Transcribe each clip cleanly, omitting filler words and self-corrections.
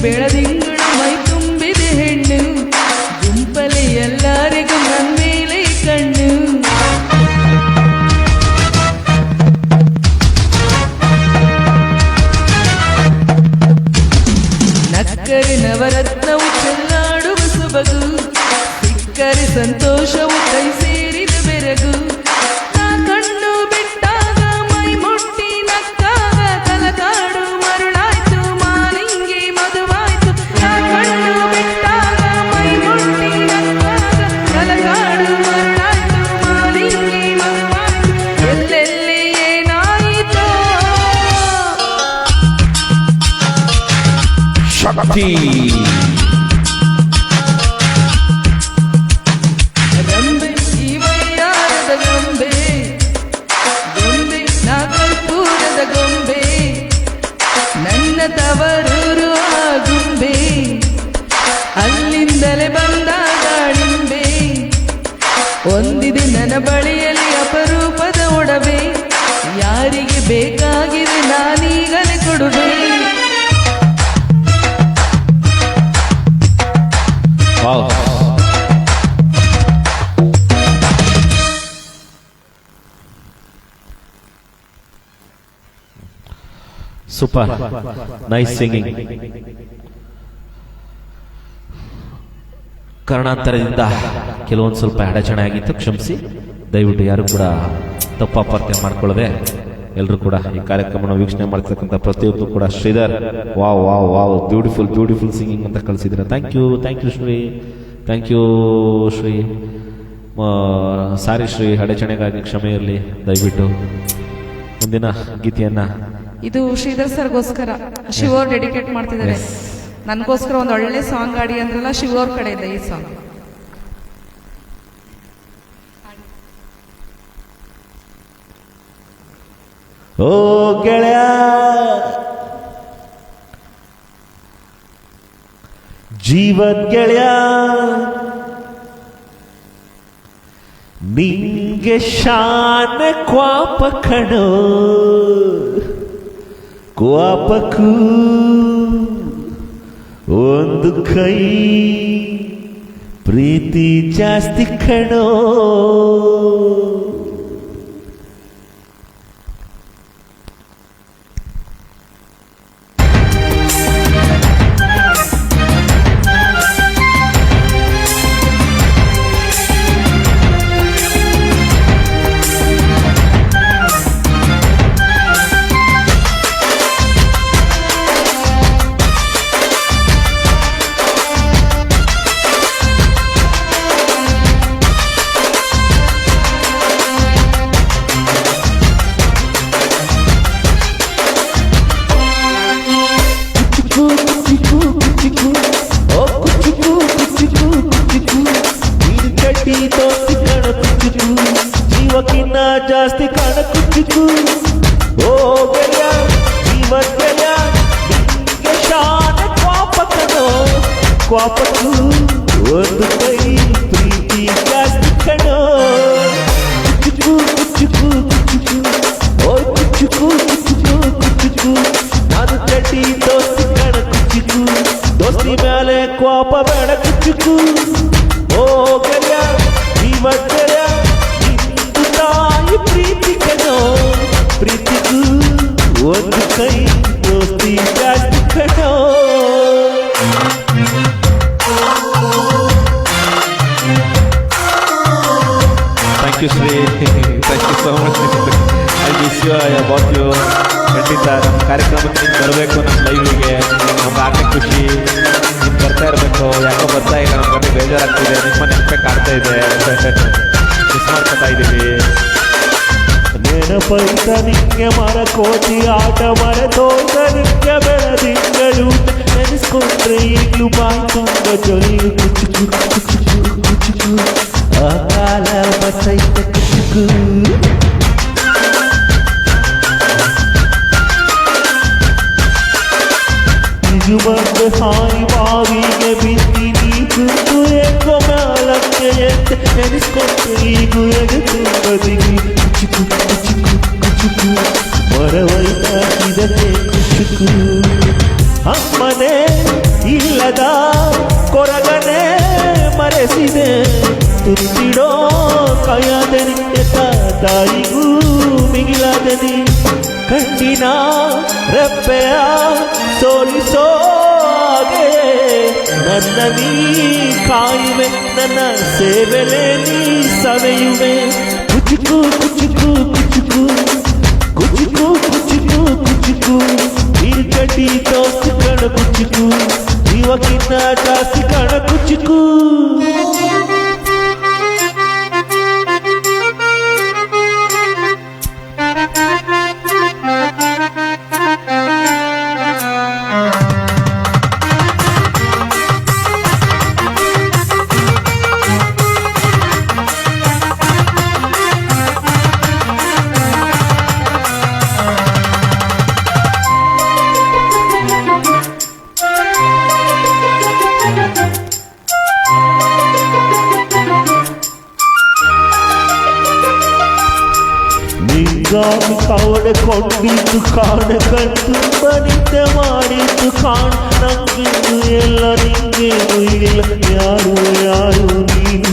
ಬೆಳದಿಂಗಳು ಮೈ ತುಂಬಿದೆ ಹೆಣ್ಣು ಗುಂಪಲೆ ಎಲ್ಲರಿಗೂ ನನ್ನ ಮೇಲೆ ಕಣ್ಣು ನಕ್ಕರೆ ನವರತ್ನವು ಚೆಲ್ಲಾಡುವ ಸೊಬಗು ಸಿಕ್ಕರೆ ಸಂತೋಷವು ಕೈ ಸೇರಿದ ಬೆರಗು ನಾ ಕಣ್ಣು ಬಿಟ್ಟಾಗ ಮೈ ಮುಟ್ಟಿ ನಕ್ಕಾಗ ತಲಕಾಡು ಮರುಳಾಯ್ತು ಮಾಲಿಂಗಿ ಮದುವಾಯ್ತು ನಾ ಕಣ್ಣು ಬಿಟ್ಟಾಗ ಮೈ ಮುಟ್ಟಿ ನಕ್ಕಾಗ ತಲಕಾಡು ಮರುಳಾಯ್ತು ಮಾಲಿಂಗಿ ಮದುವಾಯ್ತು ಎಲ್ಲೆಲ್ಲಿ ಏನಾಯಿತು ಶಕ್ತಿ ರಂಬೆ ಈ ವಯ್ಯಾರದ ಗೊಂಬೆ ಗೊಂಬೆ ನಾ ಕರ್ಪೂರದ ಗೊಂಬೆ ನನ್ನ ತವರೂರು ಆ ಗೊಂಬೆ ಅಲ್ಲಿಂದಲೇ ಬಂದ ದಾಳಿಂಬೆ ಒಂದಿದೆ ನನ್ನ ಬಳಿಯಲ್ಲಿ ಅಪರೂಪದ ಒಡವೆ ಯಾರಿಗೆ ಬೇಕಾಗಿದೆ ನಾನೀಗಲೇ ಕೊಡುವೆ ಸೂಪರ್ ನೈಸ್ ಸಿಂಗಿಂಗ್. ಕಾರಣಾಂತರದಿಂದ ಕೆಲವೊಂದು ಸ್ವಲ್ಪ ಅಡಚಣೆ ಆಗಿತ್ತು, ಕ್ಷಮಿಸಿ. ದಯವಿಟ್ಟು ಯಾರು ಕೂಡ ತಪ್ಪಾಪಾರ್ಥ ಮಾಡ್ಕೊಳ್ಳದೆ ಎಲ್ಲರೂ ಕೂಡ ಈ ಕಾರ್ಯಕ್ರಮವನ್ನು ವೀಕ್ಷಣೆ ಮಾಡ್ತಕ್ಕಂಥ ಪ್ರತಿಯೊಬ್ಬರು ಕೂಡ Sridhar wow wow wow beautiful beautiful singing ಅಂತ ಕಳಿಸಿದ್ರೆ thank you Shri, thank you Sri. Sorry Sri, ಅಡಚಣೆಗಾಗಿ ಕ್ಷಮೆ ಇರಲಿ. ದಯವಿಟ್ಟು ಮುಂದಿನ ಗೀತೆಯನ್ನ ಇದು ಶ್ರೀಧರ್ ಸರ್ಗೋಸ್ಕರ ಶಿವ ಅವ್ರು ಡೆಡಿಕೇಟ್ ಮಾಡ್ತಿದ್ದಾರೆ. ನನಗೋಸ್ಕರ ಒಂದು ಒಳ್ಳೆ ಸಾಂಗ್ ಆಡಿ ಅಂದ್ರಲ್ಲ, ಶಿವ ಅವ್ರ ಕಡೆ ಇದೆ ಈ ಸಾಂಗ್. ಓ ಗೆಳೆಯ ಜೀವನ್ ಗೆಳೆಯ ನಿಂಗೆ ಶಾನ ಕ್ವಾಪ ಕಣೋ, ಕ್ವಾಪಕ್ಕೂ ಒಂದು ಕೈ ಪ್ರೀತಿ ಜಾಸ್ತಿ ಕಣೋ. ಜೀವಕ್ಕಿನ್ನ ಜಾಸ್ತಿ ಕಾಣ ಕುಚ್ಚು. ಓ ಗೆಳೆಯ ಜೀವನ್ ಗೆಳೆಯ ನಿಂಗೆ ಶಾನ ಕ್ವಾಪಕನೋ, ಕ್ವಾಪಕ್ಕೂ ಒಂದು ಕೈ ಪ್ರೀತಿ ಜಾಸ್ತಿ ಕಣೋ. ಕುಚ್ಚು ಕುಚ್ಚು ಕುಚ್ಚು ಓ ಕುಚ್ಚು ಕುಚ್ಚು ಕುಚ್ಚು ನಾನು ಚಡ್ಡಿ ದೋಸ್ತಿ ಕಣ ಕುಚ್ಚು, ದೋಸ್ತಿ ಮೇಲೆ ಕ್ವಾಪ ಬೇಡ ಕುಚ್ಚು. ಓ ಗೆಳೆಯ ಜೀವನ್ ಗೆಳೆಯ ನಿಂದು ತಾಯಿ ಪ್ರೀತಿ ಕಣೋ, ಪ್ರೀತಿಗೂ ಒಂದು ಕೈ ದೋಸ್ತಿ ಜಾಸ್ತಿ ಕಣೋ. Thank you Shri, thank you so much. I miss you, I about you. ಖಂಡಿತ ನಮ್ಮ ಕಾರ್ಯಕ್ರಮಕ್ಕೆ ನೀನು ಬರಬೇಕು, ನಮ್ಮ ಲೈವ್ಗೆ ನಮ್ಗೆ ಆಗಲಿ ಖುಷಿ. ನೀನು ಬರ್ತಾ ಇರಬೇಕು, ಯಾಕೋ ಬರ್ತಾ ಇಲ್ಲ, ನಮ್ಮ ಬಗ್ಗೆ ಬೇಜಾರಾಗ್ತಿದೆ, ನಿಮ್ಮ ನೆನಪೇ ಕಾಡ್ತಾ ಇದೆ, ಮಿಸ್ ಮಾಡ್ಕೊತಾ ಇದ್ದೀವಿ. ನೆನಪೈತ ನಿಂಗೆ ಮರಕೋತಿ ಆಟ ಮರೆತೋತ ನಿಂಗೆ ಬೆಳದಿಂಗಳು ನೆನೆಸ್ಕೊಂಡ್ರೆ ಈಗಲೂ ಬಾಯ್ ತುಂಬ ಜೊಲಿಯು ಕುಚ್ಚು ಕುಚ್ಚು ಆ ಕಾಲ ಬಸೈತ ಕುಚ್ಚು. ಇದು ಬಂದು ಹಾಯಿ ಬಾವಿಗೆ ಬಿದ್ದಿ ನೀ ಕುಂತು ಏಕೋ ಮೇಲಕ್ಕೆ ಎತ್ತೆ ನೆನೆಸ್ಕೊಂಡ್ರೆ ಈಗೂ ಎದೆ ತುಂಬ ದಿಗಿ ಕುಚ್ಚು ಕುಚ್ಚು ಮರವೈತ ಇದಕ್ಕೆ ಕುಚ್ಚು. ಅಮ್ಮನೇ ಇಲ್ಲದ ಕೊರಗನೆ ಮರೆಸಿದೆ ತುತ್ತಿಡೋ ಕೈಯಾದನಿ ತಾಯಿಗೂ ಮಿಗಿಲಾದನಿ ಕಣ್ಣಿನ ರೆಪ್ಪೆಯ ಸೋಲಿಸೋ ಹಾಗೆ ನನ್ನ ನೀ ಕಾಯುವೆ ನನ್ನ ಸೇವೆಲೆ ನೀ ಸವೆಯುವೆ ಕುಚುಕು ಕುಚುಕು ಕುಚುಕು ಕುಚುಕು ಕುಚುಕು ಕುಚುಕು ನೀರ್ಗಡ್ಡಿ ದೋಸ್ತಿ ಕಣ ಕುಚುಕು ಜೀವಕ್ಕಿಂತ ಜಾಸ್ತಿ ಕಣ ಕುಚುಕು ನಿಂಗಾಗಿ ಕವಡೆಕೊಂಡಿದ್ದು ಕಾಣ ಕಣ್ತುಂಬ ನಿದ್ದೆ ಮಾಡಿದ್ದು ಕಾಣ ನಂಗಿದ್ದು ಎಲ್ಲ ನಿಂಗೇನು ಇಲ್ಲ ಯಾರು ಯಾರು ನೀನು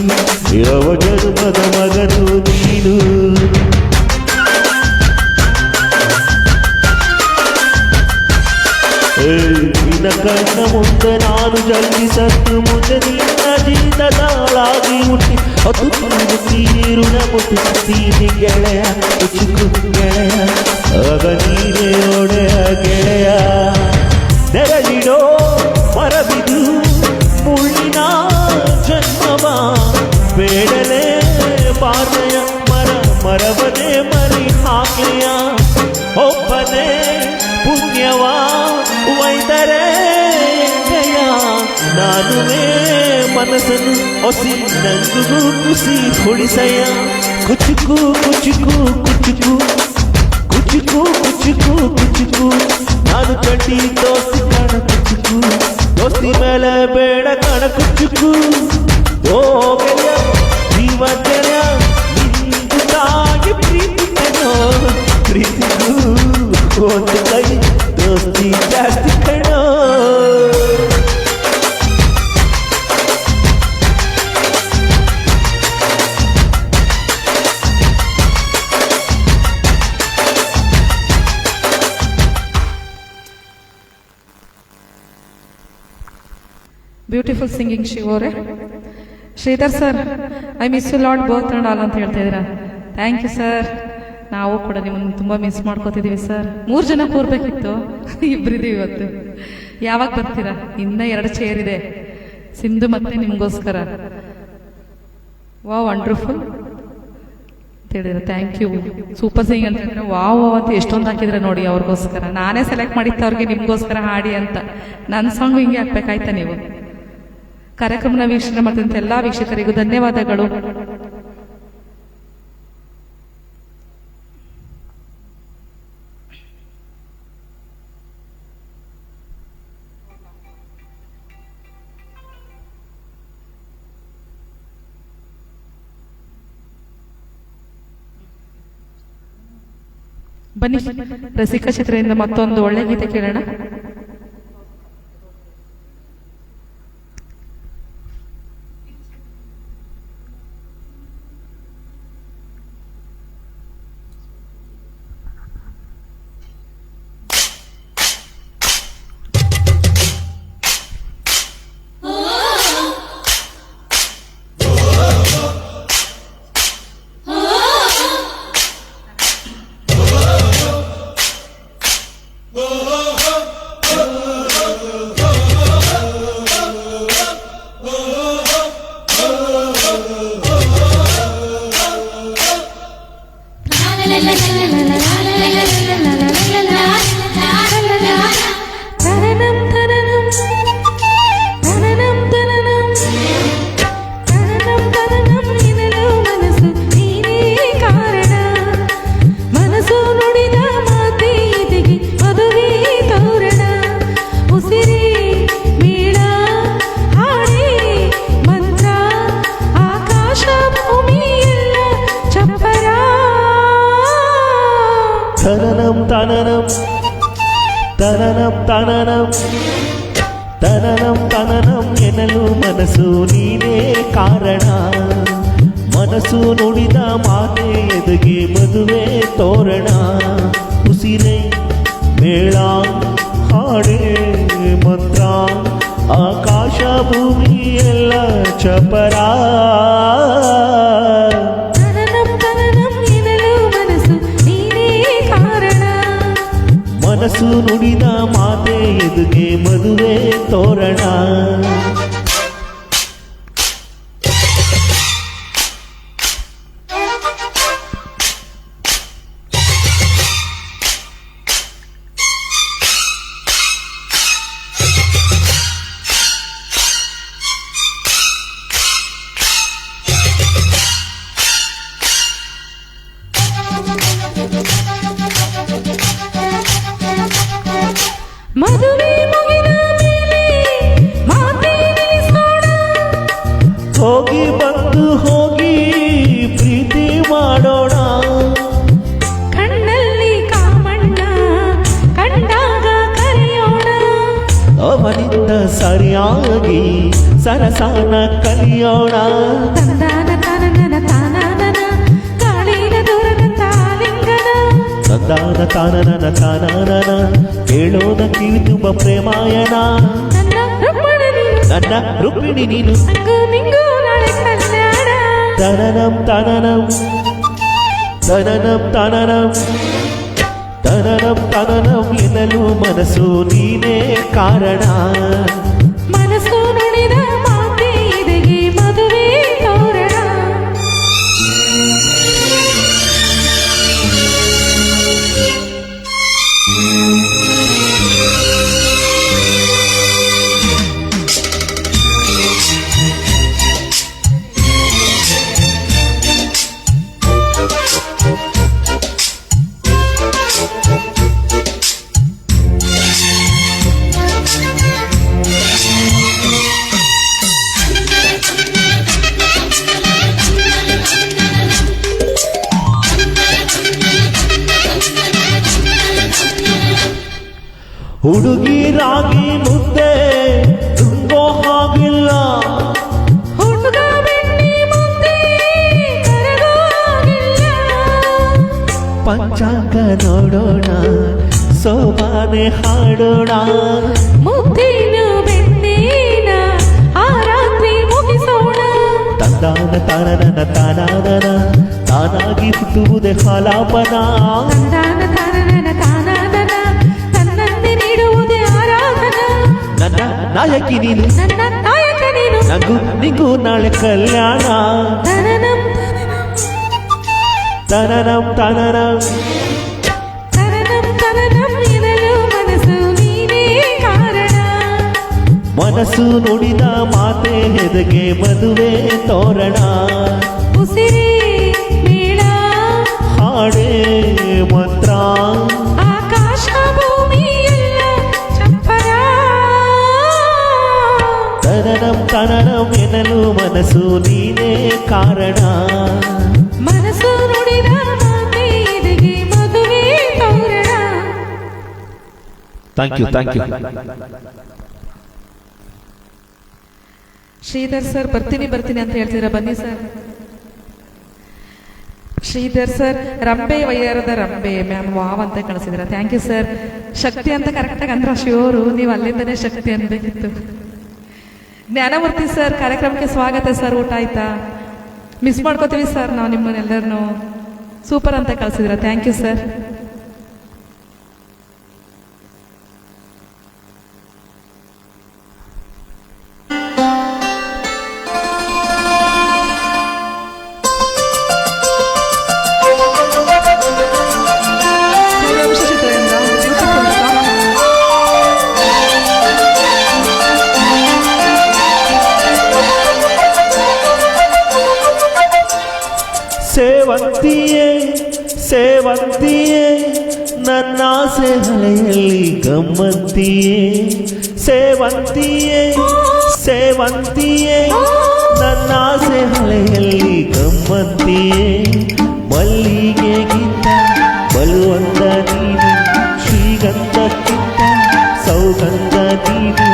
ಯಾವ ಜನ್ಮದ ಮಗನು ನೀನು ನಿನ್ನ ಕಣ್ಣ ಮುಂದೆ ನಾನು ಜಲ್ದಿಸತ್ತು ಮುಂದೆ ನಿನ್ನ ಜೀತದಾಳಾಗಿ ಹುಟ್ಟಿ ಅದು ನೀರು ಮುಟ್ಟಿಸ್ತೀನಿ ಗೆಳೆಯ ಚಿಕ್ಕು ಗೆಳೆಯ ಆಗ ನೀನೇ ಒಡೆಯ ಗೆಳೆಯ ನೆರಳಿಡೋ ಮರಬಿದು ಮುಳ್ಳಿನ ಜನ್ಮವ ಬೇಡಲೇ ಬಾಧೆಯ ಮರವನೇ ಮರಿ ಹಾಕೆಯ ಒಬ್ಬನೇ ಪುಣ್ಯವ ಒಯ್ದರೆ ಜಯ ನಾನುವೇ ಮನಸ್ಸನ್ನು ಹೊಸಿ ನಂಗೂ ಖುಷಿ ಹೊಳಿಸಯ ಕುಚುಕು ಕುಚುಕು ಕುಚುಕು ಕುಚುಕು ಕುಚುಕು ಕುಚುಕು ನಾನು ಕಟ್ಟಿ ದೋಸ್ತಿ ಕಾಣ ಕುಚುಕು ದೋಸ್ತಿ ಮೇಲೆ ಬೇಡ ಕಾಣ ಕುಚುಕು ಓ ಗೆಳೆಯ ಜೀವ ಗೆಳೆಯ ನಿಂದು ತಾಗಿ ಪ್ರೀತಿಕನೋ ಪ್ರೀತಿಗೂ ಒಂದು ಕೈ ದೋಸ್ತಿ ಜಾಸ್ತಿ ಕಣೋ ಬ್ಯೂಟಿಫುಲ್ ಸಿಂಗಿಂಗ್ ಶಿವ ಅವರೇ. Sridhar sir, I miss you lot both and all ಅಂತ ಹೇಳ್ತಾ ಇದ್ದೀರಾ. Thank you sir. ನಾವು ಕೂಡ ನಿಮ್ಮನ್ನು ತುಂಬ ಮಿಸ್ ಮಾಡ್ಕೋತಿದ್ದೀವಿ ಸರ್. 3 ಜನ ಕೂರ್ಬೇಕಿತ್ತು, ಇಬ್ಬರಿದ್ದೀವಿ ಇವತ್ತು. ಯಾವಾಗ ಬರ್ತೀರಾ? ಇನ್ನ 2 ಚೇರ್ ಇದೆ, ಸಿಂಧು ಮತ್ತೆ ನಿಮಗೋಸ್ಕರ. ವಾ ವಂಡರ್ಫುಲ್ ಅಂತ ಹೇಳಿದ್ರೆ ಥ್ಯಾಂಕ್ ಯು. ಸೂಪರ್ ಸಿಂಗ್ ಅಂತ ಹೇಳಿದ್ರೆ ವಾವ್ ಅಂತ ಎಷ್ಟೊಂದು ಹಾಕಿದ್ರೆ ನೋಡಿ ಅವ್ರಿಗೋಸ್ಕರ. ನಾನೇ ಸೆಲೆಕ್ಟ್ ಮಾಡಿತ್ತು ಅವ್ರಿಗೆ ನಿಮಗೋಸ್ಕರ ಹಾಡಿ ಅಂತ. ನನ್ನ ಸಾಂಗು ಹಿಂಗೆ ಹಾಕ್ಬೇಕಾಯ್ತಾ ನೀವು? ಕಾರ್ಯಕ್ರಮನ ವೀಕ್ಷಣೆ ಮಾಡ್ತಿದ್ದಂಥ ಎಲ್ಲ ವೀಕ್ಷಕರಿಗೂ ಧನ್ಯವಾದಗಳು. ಬನ್ನಿ, ರಸಿಕಾ ಚಿತ್ರದಿಂದ ಮತ್ತೊಂದು ಒಳ್ಳೆ ಗೀತೆ ಕೇಳೋಣ. ತನನಂ ತನನಂ ಎನ್ನಲು ಮನಸ್ಸು ನೀನೇ ಕಾರಣ ಮನಸ್ಸು ನುಡಿದ ಮಾತೆ ಎದುಗೆ ಮದುವೆ ತೋರಣ ಉಸಿರೇ ಮೇಳ ಹಾಡೇ ಮಂತ್ರ ಆಕಾಶ ಭೂಮಿ ಎಲ್ಲ ಚಪರ ಮನಸ್ಸು ನುಡಿದ ಮಾತೆ ಎದುಗೆ ಮದುವೆ ತೋರಣ ಮದುವೆ ಮುಗಿದ ಮೇಲೆ ಮಾತೆ ನಿಲ್ಲಿಸೋಣ ಹೋಗಿ ಬಂದು ಹೋಗಿ ಪ್ರೀತಿ ಮಾಡೋಣ ಕಣ್ಣಲ್ಲಿ ಕಾಮಣ್ಣ ಕಂಡಾಗ ಕರೆಯೋಣ ಅವನಿಂದ ಸರಿಯಾಗಿ ಸರಸಾನ ಕಲಿಯೋಣ ತಂದಾನ ತನನ ತಾನಾನನ ಕಾಳಿನ ದೂರದ ತಾಲಿಂಗನ ತಂದಾನ ತಾನನ ತಾನಾನನ ಕೇಳೋದ ಕಿವಿ ತುಂಬ ಪ್ರೇಮಾಯಣ ನನ್ನ ರುಕ್ಮಣ ನೀನು ನನ್ನ ರುಕ್ಮಿಣಿ ನೀನು ನಂಗೂ ನಿಂಗೂ ನಾಳೆ ಕಲ್ಯಾಣ ತನನಂ ತನನಂ ತನನಂ ತನನಂ ತನನಂ ತನನಂ ಎನ್ನಲು ಮನಸ್ಸು ನೀನೇ ಕಾರಣ ಮನಸ್ಸು ನುಡಿದ ಮಾತೆ ಇದೆಗೆ ಮದುವೆ ತೋರಣ ಹುಡುಗಿ ರಾಗಿ ಮುದ್ದೆ ತುಂಬೋ ಹಾಗಿಲ್ಲ ಹುಡುಗ ಬೆಣ್ಣೆ ಮುದ್ದೆ ಕರಗೋ ಹಾಗಿಲ್ಲ ಪಂಚಾಂಗ ನೋಡೋಣ ಸೋಬಾನೆ ಹಾಡೋಣ ಮುದ್ದಿನ ಬೆಣ್ಣೆನ ಆ ರಾತ್ರಿ ಮುಗಿಸೋಣ ತಂದಾನ ತಾನನ ತಾನಾನನ ತಾನಾಗಿ ಹುಟ್ಟುವುದೇ ಹಾಲಾಪನ ತಂದಾನ ತಾನನ ತಾನಾದನ ತನ್ನನ್ನೇ ನೀಡುವುದೇ ಆರಾಧನ ನನ್ನ ನಾಯಕಿ ನೀನು ನನ್ನ ನಾಯಕ ನೀನು ನಂಗೂ ನಿಂಗೂ ನಾಳೆ ಕಲ್ಯಾಣ ತನನಂ ತನನಂ ತನನಂ ತನನಂ ತನನಂ ಎನ್ನಲು ಮನಸ್ಸು ನೀನೇ ಕಾರಣ ಮನಸ್ಸು ನುಡಿದ ಮಾತೆ ಎದೆಗೆ ಮದುವೆ ತೋರಣ ಉಸಿರೇ ಮೇಳ ಹಾಡೇ ಮಂತ್ರ ಆಕಾಶ ಭೂಮಿ ಎಲ್ಲ ಚಪ್ಪರ ತನನಂ ತನನಂ ಎನ್ನಲು ಮನಸ್ಸು ನೀನೇ ಕಾರಣ ಮನಸ್ಸು ನುಡಿದ ಮಾತೆ ಎದೆಗೆ ಮದುವೆ ತೋರಣ ಥ್ಯಾಂಕ್ ಯು ಶ್ರೀಧರ್ ಸರ್ ಬರ್ತೀನಿ ಅಂತ ಹೇಳ್ತೀರಾ ಬನ್ನಿ ಸರ್ ಶ್ರೀಧರ್ ಸರ್ ರಂಬೆ ವೈಯರದ ರಂಬೆ ಮ್ಯಾಮ್ ವಾವ್ ಅಂತ ಕಳಿಸಿದ್ರ ಥ್ಯಾಂಕ್ ಯು ಸರ್ ಶಕ್ತಿ ಅಂತ ಕರೆಕ್ಟಾಗಿ ಅಂದ್ರ ಶಿವರು ನೀವು ಅಲ್ಲಿಂದನೇ ಶಕ್ತಿ ಅನ್ಬೇಕಿತ್ತು ಜ್ಞಾನಮೂರ್ತಿ ಸರ್ ಕಾರ್ಯಕ್ರಮಕ್ಕೆ ಸ್ವಾಗತ ಸರ್ ಊಟ ಆಯ್ತಾ ಮಿಸ್ ಮಾಡ್ಕೋತೀವಿ ಸರ್ ನಾವು ನಿಮ್ಮನ್ನೆಲ್ಲರನ್ನು ಸೂಪರ್ ಅಂತ ಕಳಿಸಿದ್ರ ಥ್ಯಾಂಕ್ ಯು ಸರ್ ಸೇವಂತಿಯೇ ಸೇವಂತಿಯೇ ನನ್ನಾಸೆ ಹಳೆಯಲ್ಲಿ ಗಮ್ಮಂತಿಯೇ ಸೇವಂತಿಯೇ ಸೇವಂತಿಯೇ ನನ್ನಾಸೆ ಹಳೆಯಲ್ಲಿ ಗಮ್ಮಂತಿಯೇ ಮಲ್ಲಿಗೆಗಿಂತ ಬಲುವಂದ ನೀನು ಶ್ರೀಗಂಧಕ್ಕಿಂತ ಸೌಗಂಧ ನೀನು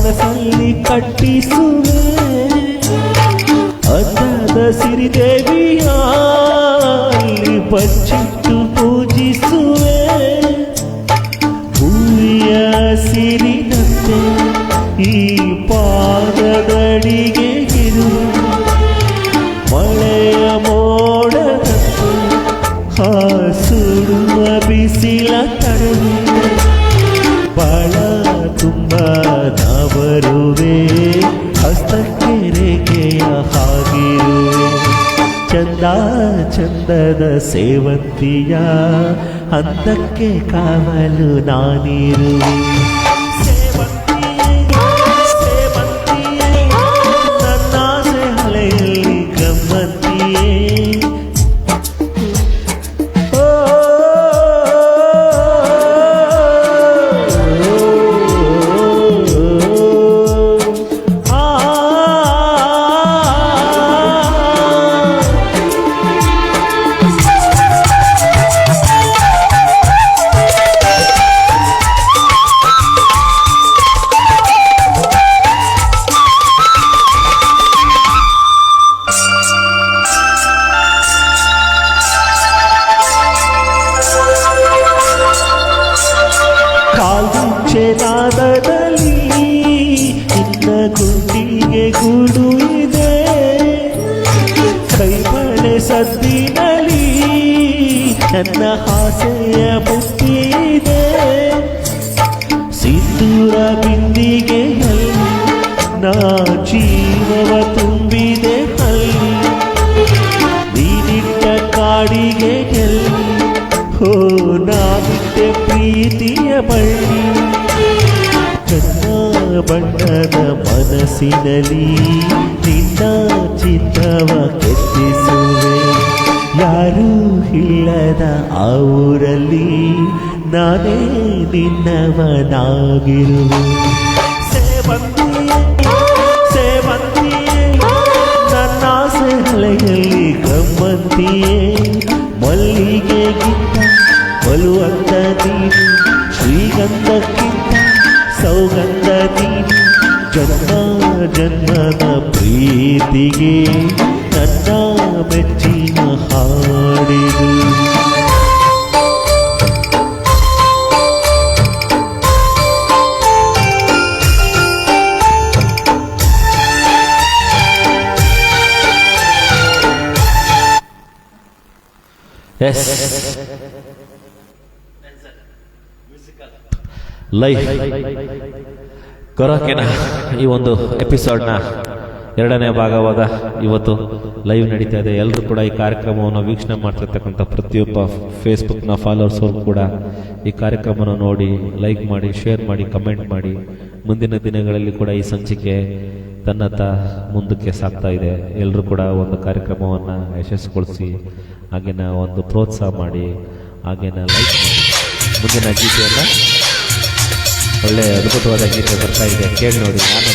ಮನಸ್ಸಲ್ಲಿ ಕಟ್ಟಿಸುವೆ ಅಂದದ ಸಿರಿದೇವಿಯ ಅಲ್ಲಿ ಬಚ್ಚಿಟ್ಟು ಪೂಜಿಸುವೆ ಹೂವಿಯ ಸಿರಿನಂತೆ ಈ ಪಾದದಡಿಗೆ ಇರುವೆ ಮಳೆಯ ಮೋಡದಂತೆ ಸುಡುವ ಬಿಸಿಲ ತಡೆಯುವೆ ಬಾಳ ತುಂಬ ನಾ ಬರುವೆ ಹಸ್ತಕ್ಕೆ ರೇಖೆಯ ಹಾಗಿರುವೆ ಚಂದ ಚಂದದ ಸೇವಂತಿಯ ಅಂದಕ್ಕೆ ಕಾವಲು ನಾನಿರುವೆ ಸೇವಂತಿಯೇ ಸೇವಂತಿಯೇ ನನ್ನಾಸೆ ಹಳೆಯಲ್ಲಿ ಗಮ್ಮಂತಿಯೇ ನಾದದಲ್ಲಿ ನಿನ್ನ ಗುಂಡಿಗೆ ಗೂಡು ಇದೆ ಕೈಮಳೆ ಸದ್ದಿನಲ್ಲಿ ನನ್ನ ಆಸೆಯ ಬುತ್ತಿದೆ ಸಿಂಧೂರ ಬಿಂದಿಗೆಯಲ್ಲಿ ನಾ ಜೀವವ ತುಂಬಿದೆ ಅಲ್ಲಿ ನೀನಿಟ್ಟ ಕಾಡಿಗೆಯಲ್ಲಿ ಹೋ ನಾವಿಟ್ಟೆ ಪ್ರೀತಿಯ ಬಳ್ಳಿ ಚನ್ನ ಬಣ್ಣದ ಮನಸ್ಸಿನಲ್ಲಿ ನಿನ್ನ ಚಿತ್ತವ ಕೆತ್ತಿಸುವೆ ಯಾರೂ ಇಲ್ಲದ ಆ ಊರಲ್ಲಿ ನಾನೇ ನಿನ್ನವನಾಗಿರುವೆ ಸೇವಂತಿಯೇ ಸೇವಂತಿಯೇ ನನ್ನ ಸೆಹಳೆಯಲ್ಲಿ ಗಮ್ಮಂತಿಯೇ ಮಲ್ಲಿಗೆಗಿಂತ ಬಲುವಂತ ನೀನು ಶ್ರೀಗಂಧಕ್ಕಿಂತ ಸೌಗಂಧ ನೀನು ಜನ್ಮ ಜನ್ಮದ ಪ್ರೀತಿಗೆ ನನ್ನ ಮೆಚ್ಚಿನ ಹಾಡಿದು ಲೈಫ್ ಕೊರಕೆನ ಈ ಒಂದು ಎಪಿಸೋಡ್ನ ಎರಡನೇ ಭಾಗವಾದ ಇವತ್ತು ಲೈವ್ ನಡೀತಾ ಇದೆ. ಎಲ್ಲರೂ ಕೂಡ ಈ ಕಾರ್ಯಕ್ರಮವನ್ನು ವೀಕ್ಷಣೆ ಮಾಡ್ತಿರ್ತಕ್ಕಂಥ ಪ್ರತಿಯೊಬ್ಬ ಫೇಸ್ಬುಕ್ನ ಫಾಲೋವರ್ಸರು ಕೂಡ ಈ ಕಾರ್ಯಕ್ರಮವನ್ನು ನೋಡಿ ಲೈಕ್ ಮಾಡಿ, ಶೇರ್ ಮಾಡಿ, ಕಮೆಂಟ್ ಮಾಡಿ. ಮುಂದಿನ ದಿನಗಳಲ್ಲಿ ಕೂಡ ಈ ಸಂಚಿಕೆ ತನ್ನತ್ತ ಮುಂದಕ್ಕೆ ಸಾಗ್ತಾ ಇದೆ. ಎಲ್ಲರೂ ಕೂಡ ಒಂದು ಕಾರ್ಯಕ್ರಮವನ್ನು ಯಶಸ್ಸುಗೊಳಿಸಿ ಹಾಗೇನ ಒಂದು ಪ್ರೋತ್ಸಾಹ ಮಾಡಿ, ಹಾಗೇನ ಲೈಕ್ ಮಾಡಿ. ಮುಂದಿನ ಗೀತೆಯನ್ನು ಒಳ್ಳೆ ಅದ್ಭುತವಾದ ಗೀತೆ ಬರ್ತಾ ಇದೆ, ಕೇಳಿ ನೋಡಿ. ನಾನು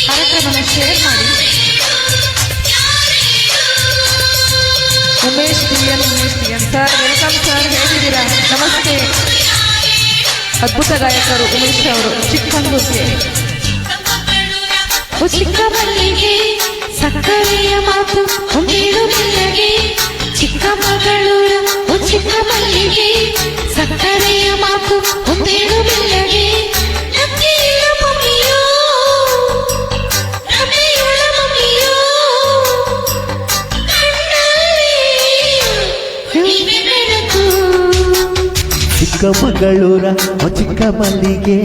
ಕಾರ್ಯಕ್ರಮನ ಶೇರ್ ಮಾಡಿ. Umesh DN sir, welcome sir, ಹೇಗಿದ್ದೀರಾ? ನಮಸ್ತೆ. ಅದ್ಭುತ ಗಾಯಕರು ಉಮೇಶ್ ಅವರು, ಚಿಕ್ಕಮಗಳೂರಿಗೆ. ಚಿಕ್ಕಮಲ್ಲಿಗೆ ಸಕ್ಕರೆಯ ಮಾತು ಒಂದೇಳು ಮೆಲ್ಲಗೆ, ಚಿಕ್ಕಮಗಳೂರು ಚಿಕ್ಕಮಲ್ಲಿಗೆ ಸಕ್ಕರೆಯ ಮಾತು ಒಂದೇಳು ಮೆಲ್ಲಗೆ. ನಮ್ಮೆಯ ಮಮ್ಮಿಯೋ ನಮ್ಮೆಯುಳ ಮಮ್ಮಿಯೋ ಕಣ್ಣಲ್ಲಿ ನೀನೆ ಬೆಳಕು. ಚಿಕ್ಕಮಗಳೂರ ಚಿಕ್ಕಮಲ್ಲಿಗೆ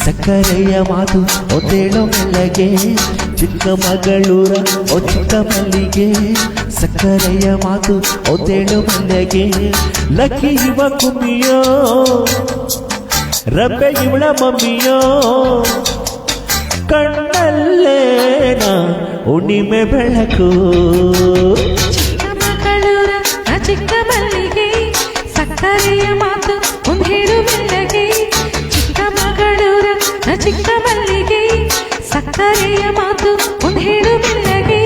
ಸಕ್ಕರೆಯ ಮಾತು ಒಂದೇಳು ಮೆಲ್ಲಗೆ. ಚಿಕ್ಕಮಗಳೂರ ಚಿಕ್ಕಮಲ್ಲಿಗೆ ಸಕ್ಕರೆಯ ಮಾತು ಒಂದೇಳು ಮೆಲ್ಲಗೆ. ಲಕ್ಕಿ ಇವ ಕುಮ್ಮಿಯೋ ರಬ್ಬೆ ಇವಳ ಮಮ್ಮಿಯೋ ಕಣ್ಣಲ್ಲೇನ ಹುಣ್ಣಿಮೆ ಬೆಳಕು. ಚಿಕ್ಕಮಗಳೂರ ಚಿಕ್ಕಮಲ್ಲಿಗೆ ಸಕ್ಕರೆಯ ಮಾತು ಒಂದೇಳು ಮೆಲ್ಲಗೆ. ಚಿಕ್ಕಮಗಳೂರ ಚಿಕ್ಕಮಲ್ಲಿಗೆ ಸಕ್ಕರೆಯ ಮಾತು ಒಂದೇಳು ಮೆಲ್ಲಗೆ.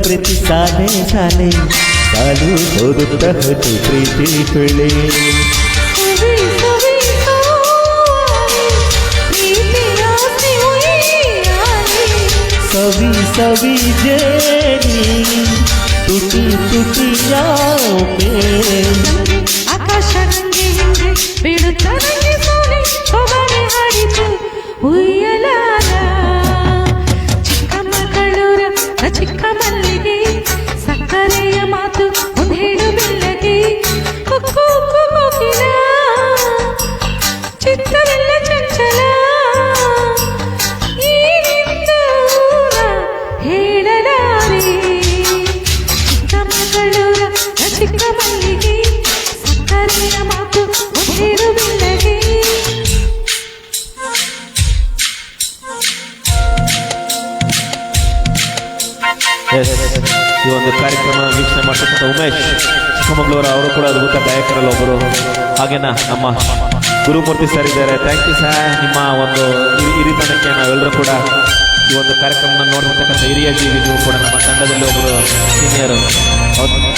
ಪ್ರತಿ ಸಾಲೆ ಸಾಲೆ ಸಾಲು ಓದುತ್ತ ಹೊತ್ತು ಪ್ರೀತಿ ಬೆಳೆ ಸುವಿ ಸುವಿ ಪ್ರೀತಿಯ ಸಿಹಿಯಾಗಿ ಸವಿ ಸವಿ ಜೇನಿ ತುಟಿ ತುಟಿಯಾಮೆ ಆಕಾಶ ಗಂಗೆ ಹಿಂದೆ ಬೀಳುತ್ತ ನಂಗೆ ಸೋನೆ ಸೊಬನೆ ಹಾಡಿತು ಉಯ್ಯಲಾರ ಚಿಕ್ಕಮಗಳೂರ ಚಿಕ್ಕ ಮಲ್ಲಿಗೆ ಸಕ್ಕರೆಯ ಮಾತು ಒಂದೇಳು ಬೆಲ್ಲಗೆ ಕುಕ್ಕು ಕೋಕಿಲ ಚಿತ್ತವೆಲ್ಲ ಚಂಚಲ ಈ ನಿಂದೂರ ಹೇಳಲಾರೆ ಚಿಕ್ಕಮಗಳೂರ ಚಿಕ್ಕ ಮಲ್ಲಿಗೆ ಸಕ್ಕರೆಯ ಮಾತು ಒಂದೇಳು ಬೆಲ್ಲಗೆ ಎಸ್ ಈ ಒಂದು ಕಾರ್ಯಕ್ರಮ ವೀಕ್ಷಣೆ ಮಾಡ್ತಕ್ಕಂಥ ಉಮೇಶ್ ಚಿಕ್ಕಮಗಳೂರು ಅವರು ಕೂಡ ಅದ್ಭುತ ಗಾಯಕರಲ್ಲಿ ಒಬ್ಬರು. ಹಾಗೇನಾ ನಮ್ಮ ಗುರುಮೂರ್ತಿ ಸರ್ ಇದ್ದಾರೆ. Thank you sir. ನಿಮ್ಮ ಒಂದು ಹಿರಿತನಕ್ಕೆ ನಾವೆಲ್ಲರೂ ಕೂಡ ಈ ಒಂದು ಕಾರ್ಯಕ್ರಮನ ನೋಡಿರ್ತಕ್ಕಂಥ ಹಿರಿಯ ಜೀವಿ ನೀವು ಕೂಡ ನಮ್ಮ ತಂಡದಲ್ಲಿ ಒಬ್ಬರು ಸೀನಿಯರು.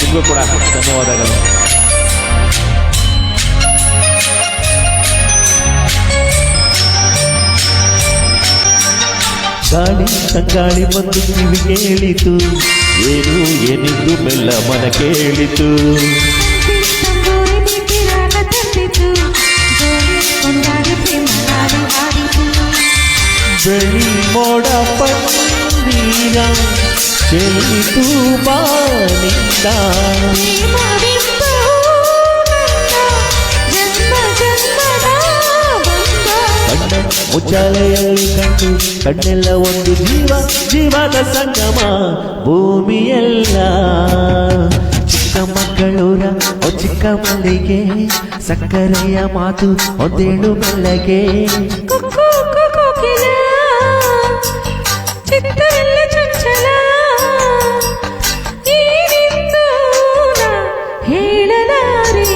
ನಿಮಗೂ ಕೂಡ ಧನ್ಯವಾದಗಳು. ಗಾಳಿ ತಂಗಾಳಿ ಬಂದು ಕಿವಿ ಕೇಳಿತು ಏನು ಏನಿದ್ದು ಮೆಲ್ಲ ಮನ ಕೇಳಿತು ತಂದೂರಿ ಬಿಟ್ಟಿರಾಗ ತಂದಿತು ಜೋಡಿ ಕೊಂಡಾಡಿ ಪ್ರೇಮಗಾಡಿ ಹಾಡಿತು ಬೆಳಿ ಮೋಡ ಪಂದೀರ ಚೆಲ್ಲಿತು ಬಾನಿಂದ ಪ್ರೇಮವೆಂಬ ಜನ್ಮ ಜನ್ಮದ ಬಂದ ಕಣ್ಣ ಮುಚ್ಚಾಲೆಯಲ್ಲಿ ಕಂಡು ಕಣ್ಣೆಲ್ಲ ಒಂದು ಜೀವ ಜೀವದ ಸಂಗಮ ಭೂಮಿಯೆಲ್ಲ ಚಿಕ್ಕಮಗಳೂರ ಚಿಕ್ಕ ಮಲ್ಲಿಗೆ ಸಕ್ಕರೆಯ ಮಾತು ಒಂದೇಳು ಮೆಲ್ಲಗೆ ಕುಕ್ಕು ಕೋಕಿಲ ಚಿತ್ತವೆಲ್ಲ ಚಂಚಲ ಈ ನಿಂದೂರ ಹೇಳಲಾರೆ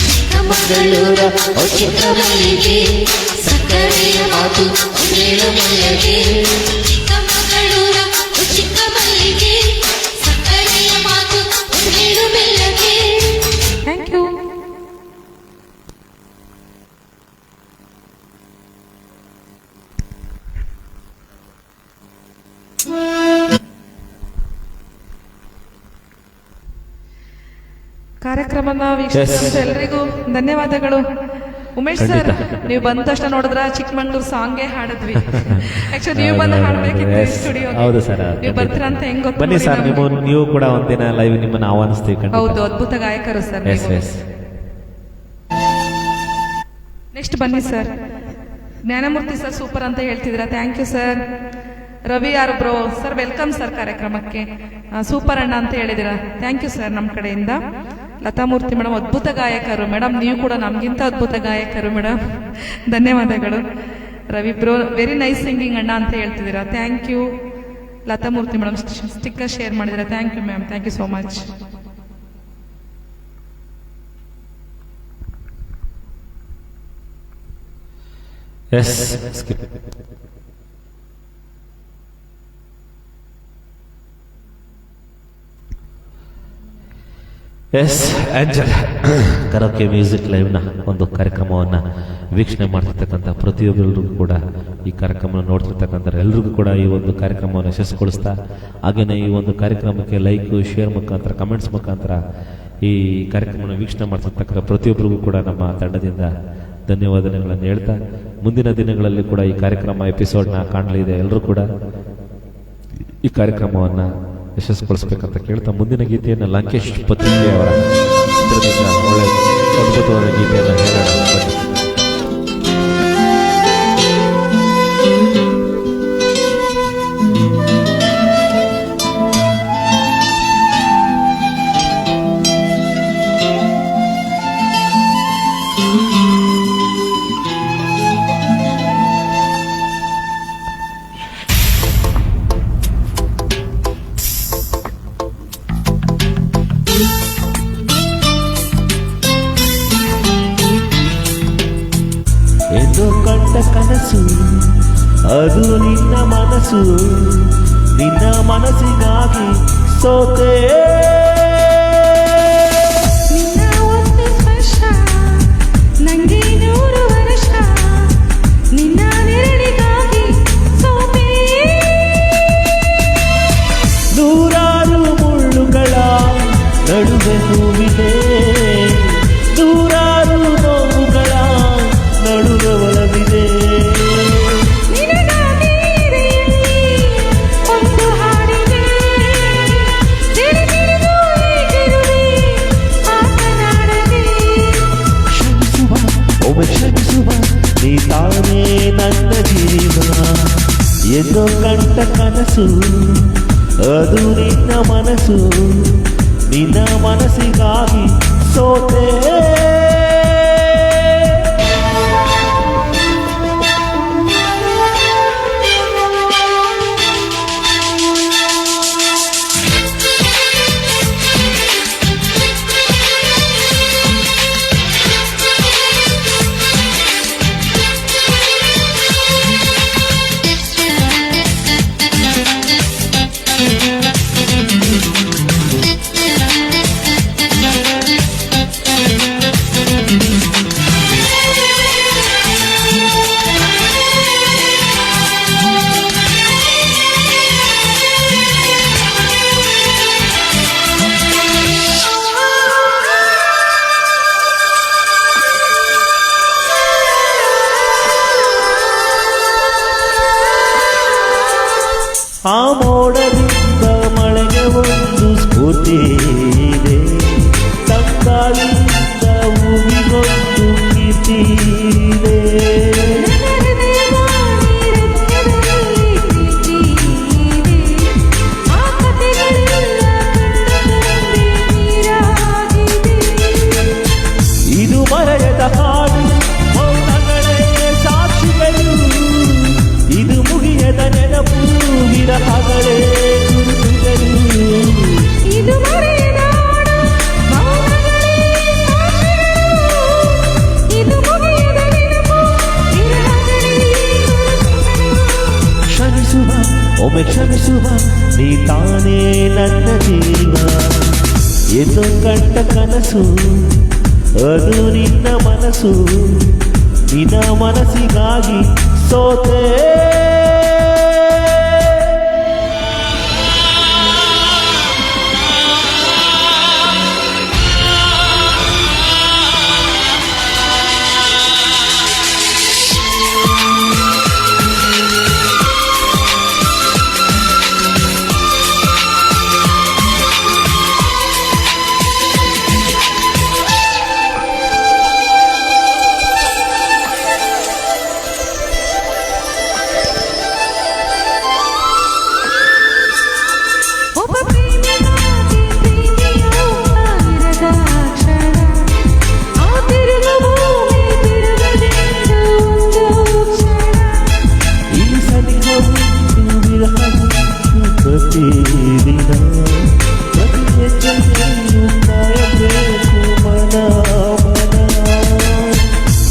ಚಿಕ್ಕಮಗಳೂರ ಚಿಕ್ಕ ಮಲ್ಲಿಗೆ ಸಕ್ಕರೆಯ ಮಾತು ಒಂದೇಳು ಮೆಲ್ಲಗೆ ಚಿಕ್ಕಮಗಳೂರ ಚಿಕ್ಕ ಮಲ್ಲಿಗೆ ಸಕ್ಕರೆಯ ಮಾತು ಒಂದೇಳು ಮೆಲ್ಲಗೆ. Thank you. ಕಾರ್ಯಕ್ರಮನ ವೀಕ್ಷಿಸಿದ ಎಲ್ರಿಗೂ ಧನ್ಯವಾದಗಳು. ಉಮೇಶ್ ಸರ್, ನೀವು ಬಂದ ತಕ್ಷಣ ನೋಡಿದ್ರ ಚಿಕ್ಕಮಂಗ್ಳೂರ್ ಸಾಂಗೇ ಹಾಡಿದ್ವಿ. ಆಕ್ಚುಲಿ ನೀವು ಬಂದು ಹಾಡ್ಬೇಕಿತ್ತು ಸ್ಟುಡಿಯೋ. ಹೌದು ಸರ್. ನೀವು ಬರ್ತೀರಾ ಅಂತ ಹೆಂಗ್ ಗೊತ್ತು ಬನ್ನಿ ಸರ್, ನೀವು ಕೂಡ ಒಂದಿನ ಲೈವ್ ನಿಮ್ಮನ್ನು ಆಹ್ವಾನಿಸ್ತೀವಿ. ಹೌದು, ಅದ್ಭುತ ಗಾಯಕರು ಸರ್. ನೆಕ್ಸ್ಟ್ ಬನ್ನಿ ಸರ್. ಜ್ಞಾನಮೂರ್ತಿ ಸರ್ ಸೂಪರ್ ಅಂತ ಹೇಳ್ತಿದ್ದೀರಾ. Thank you sir. ರವಿ ಯಾರು ಬ್ರೋ ಸರ್, ವೆಲ್ಕಮ್ ಸರ್ ಕಾರ್ಯಕ್ರಮಕ್ಕೆ. ಸೂಪರ್ ಅಣ್ಣ ಅಂತ ಹೇಳಿದಿರಾ. ಥ್ಯಾಂಕ್ ಯು ಸರ್ ನಮ್ಮ ಕಡೆಯಿಂದ. ಲತಾಮೂರ್ತಿ ಮೇಡಮ್ ಅದ್ಭುತ ಗಾಯಕರು ಮೇಡಮ್. ನೀವು ಕೂಡ ನಮ್ಗಿಂತ ಅದ್ಭುತ ಗಾಯಕರು ಮೇಡಮ್. ಧನ್ಯವಾದಗಳು. Ravi bro very nice singing ಅಣ್ಣ ಅಂತ ಹೇಳ್ತಿದ್ದೀರಾ. Thank you. Latamurthy madam sticker share ಮಾಡಿದಿರಾ. Thank you ma'am. Thank you so much. S S angel karaoke music ಲೈವ್ನ ಒಂದು ಕಾರ್ಯಕ್ರಮವನ್ನು ವೀಕ್ಷಣೆ ಮಾಡ್ತಿರ್ತಕ್ಕಂಥ ಪ್ರತಿಯೊಬ್ಬರಿಗೂ ಕೂಡ, ಈ ಕಾರ್ಯಕ್ರಮ ನೋಡ್ತಿರ್ತಕ್ಕಂಥ ಎಲ್ರಿಗೂ ಕೂಡ ಈ ಒಂದು ಕಾರ್ಯಕ್ರಮವನ್ನು ಯಶಸ್ಸುಗೊಳಿಸ್ತಾ, ಹಾಗೆಯೇ ಈ ಒಂದು ಕಾರ್ಯಕ್ರಮಕ್ಕೆ ಲೈಕ್ ಶೇರ್ ಮುಖಾಂತರ ಕಮೆಂಟ್ಸ್ ಮುಖಾಂತರ ಈ ಕಾರ್ಯಕ್ರಮವನ್ನು ವೀಕ್ಷಣೆ ಮಾಡ್ತಿರ್ತಕ್ಕಂಥ ಪ್ರತಿಯೊಬ್ಬರಿಗೂ ಕೂಡ ನಮ್ಮ ತಂಡದಿಂದ ಧನ್ಯವಾದಗಳನ್ನು ಹೇಳ್ತಾ, ಮುಂದಿನ ದಿನಗಳಲ್ಲಿ ಕೂಡ ಈ ಕಾರ್ಯಕ್ರಮ ಎಪಿಸೋಡ್ನ ಕಾಣಲಿದೆ. ಎಲ್ಲರೂ ಕೂಡ ಈ ಕಾರ್ಯಕ್ರಮವನ್ನು ಯಶಸ್ಸುಗೊಳಿಸಬೇಕಂತ ಕೇಳ್ತಾ, ಮುಂದಿನ ಗೀತೆಯನ್ನು ಲಂಕೇಶ್ ಪತ್ರಿಕೆಯವರ ಚಿತ್ರದಿಂದ ಒಳ್ಳೆಯ ಅದ್ಭುತವಾದ ಗೀತೆಯನ್ನು ಹೇಳೋಣ. ಎಂದು ಕಂಡ ಕನಸು ಅದು ನಿನ್ನ ಮನಸ್ಸು, ನಿನ್ನ ಮನಸ್ಸಿಗಾಗಿ ಸೋತೆ. ನಿನ್ನ ಒಂದು ಸ್ಪರ್ಶ ನಂಗೆ 100 ವರ್ಷ, ನಿನ್ನ ನೆರಳಿಗಾಗಿ ಸೋತೆ. ನೂರಾರು ಮುಳ್ಳುಗಳ ನಡುವೆ ಹೂವಿದೆ, ನೂರಾರು ನೋವುಗಳ ನಡುವೆ ಒಲವಿದೆ. ನಿನಗಾಗಿ ಎದೆಯಲ್ಲಿ ಒಂದು ಹಾಡಿದೆ, ಸಿಡಿಮಿಡಿದು ಏಕಿರುವೆ ಮಾತನಾಡದೆ. ಕ್ಷಮಿಸುವ ಒಮ್ಮೆ ಕ್ಷಮಿಸುವ, ನೀ ತಾನೇ ನನ್ನ ಜೀವ ಎಂದು ಕಂಡ ಕನಸು, ಅದು ನಿನ್ನ ಮನಸ್ಸು, ನಿನ್ನ ಮನಸ್ಸಿಗಾಗಿ ಸೋತೆ. ಆ ಮೋಡದಿಂದ ಮಳೆಗೆ ಒಂದು ಸ್ಫೂರ್ತಿ ಇದೆ, ತಂಗಾಳಿಯಿಂದ ಹೂವಿಗೊಂದು ಕೀರ್ತಿ ಇದೆ. ಇದು ಮರೆಯದ ಹಾಡು, ಮೌನಗಳೇ ಸಾಕ್ಷಿಗಳು, ಇದು ಮುಗಿಯದ ನೆನಪು, ವಿರಹಗಳೇ ಗುರುತುಗಳು. ಇದು ಮರೆಯದ ಹಾಡು, ಮೌನಗಳೇ ಸಾಕ್ಷಿಗಳು, ಇದು ಮುಗಿಯದ ನೆನಪು, ವಿರಹಗಳೇ ಗುರುತುಗಳು. ಕ್ಷಮಿಸುವ ಒಮ್ಮೆ ಕ್ಷಮಿಸುವ, ನೀ ತಾನೇ ನನ್ನ ಜೀವ ಎಂದು ಕಂಡ ಕನಸು, ಅದು ನಿನ್ನ ಮನಸ್ಸು, ನಿನ್ನ ಮನಸ್ಸಿಗಾಗಿ ಸೋತೆ. ಒಬ್ಬ ಪ್ರೇಮಿಗಾಗಿ ಪ್ರೀತಿಯು ಆಗಿರದ ಕ್ಷಣ, ಆ ತಿರುಗು ಭೂಮಿ ತಿರುಗದೆಂದು ಒಂದು ಕ್ಷಣ. ಈ ಸನಿಹವು ವಿರಹವು ಪ್ರತಿದಿನ, ಪ್ರತಿ ಹೆಜ್ಜೆಯಲ್ಲೂ ಕಾಯಬೇಕು ಮನ ಮನ.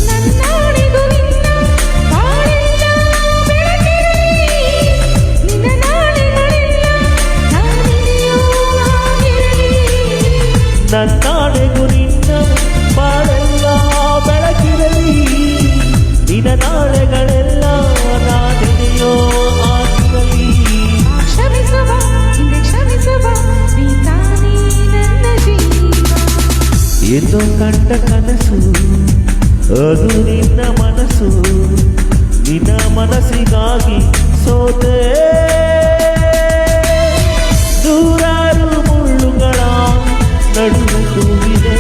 ನನ್ನಾಡಿಗೂ ನಿನ್ನ ಬಾಳೆಲ್ಲ ಬೆಳಕಿರಲಿ, ನಿನ್ನ ನಾಳೆಗಳೆಲ್ಲ ನಾನಿದೆಯೋ ಆಗಿರಲಿ. ನನ್ನಾಡೆಗೂ ನಿನ್ನ ಬಾಳೆಲ್ಲ ಬೆಳಕಿರಲಿ, ನಿನ್ನ ನಾಳೆಗಳೆಲ್ಲ ನಾನೆದೆಯೋ ಆಗಿರಲಿ. ಕ್ಷಮಿಸುವ ಹಿಂದೆ ಕ್ಷಮಿಸುವ, ನೀ ತಾನೇ ನನ್ನ ಜೀವ. ಎಂದು ಕಂಡ ಕನಸು, ಅದು ನಿನ್ನ ಮನಸ್ಸು, ನಿನ್ನ ಮನಸ್ಸಿಗಾಗಿ ಸೋತೆ. ನೂರಾರು ಮುಳ್ಳುಗಳ ನಡುವೆ ಹೂವಿದೆ,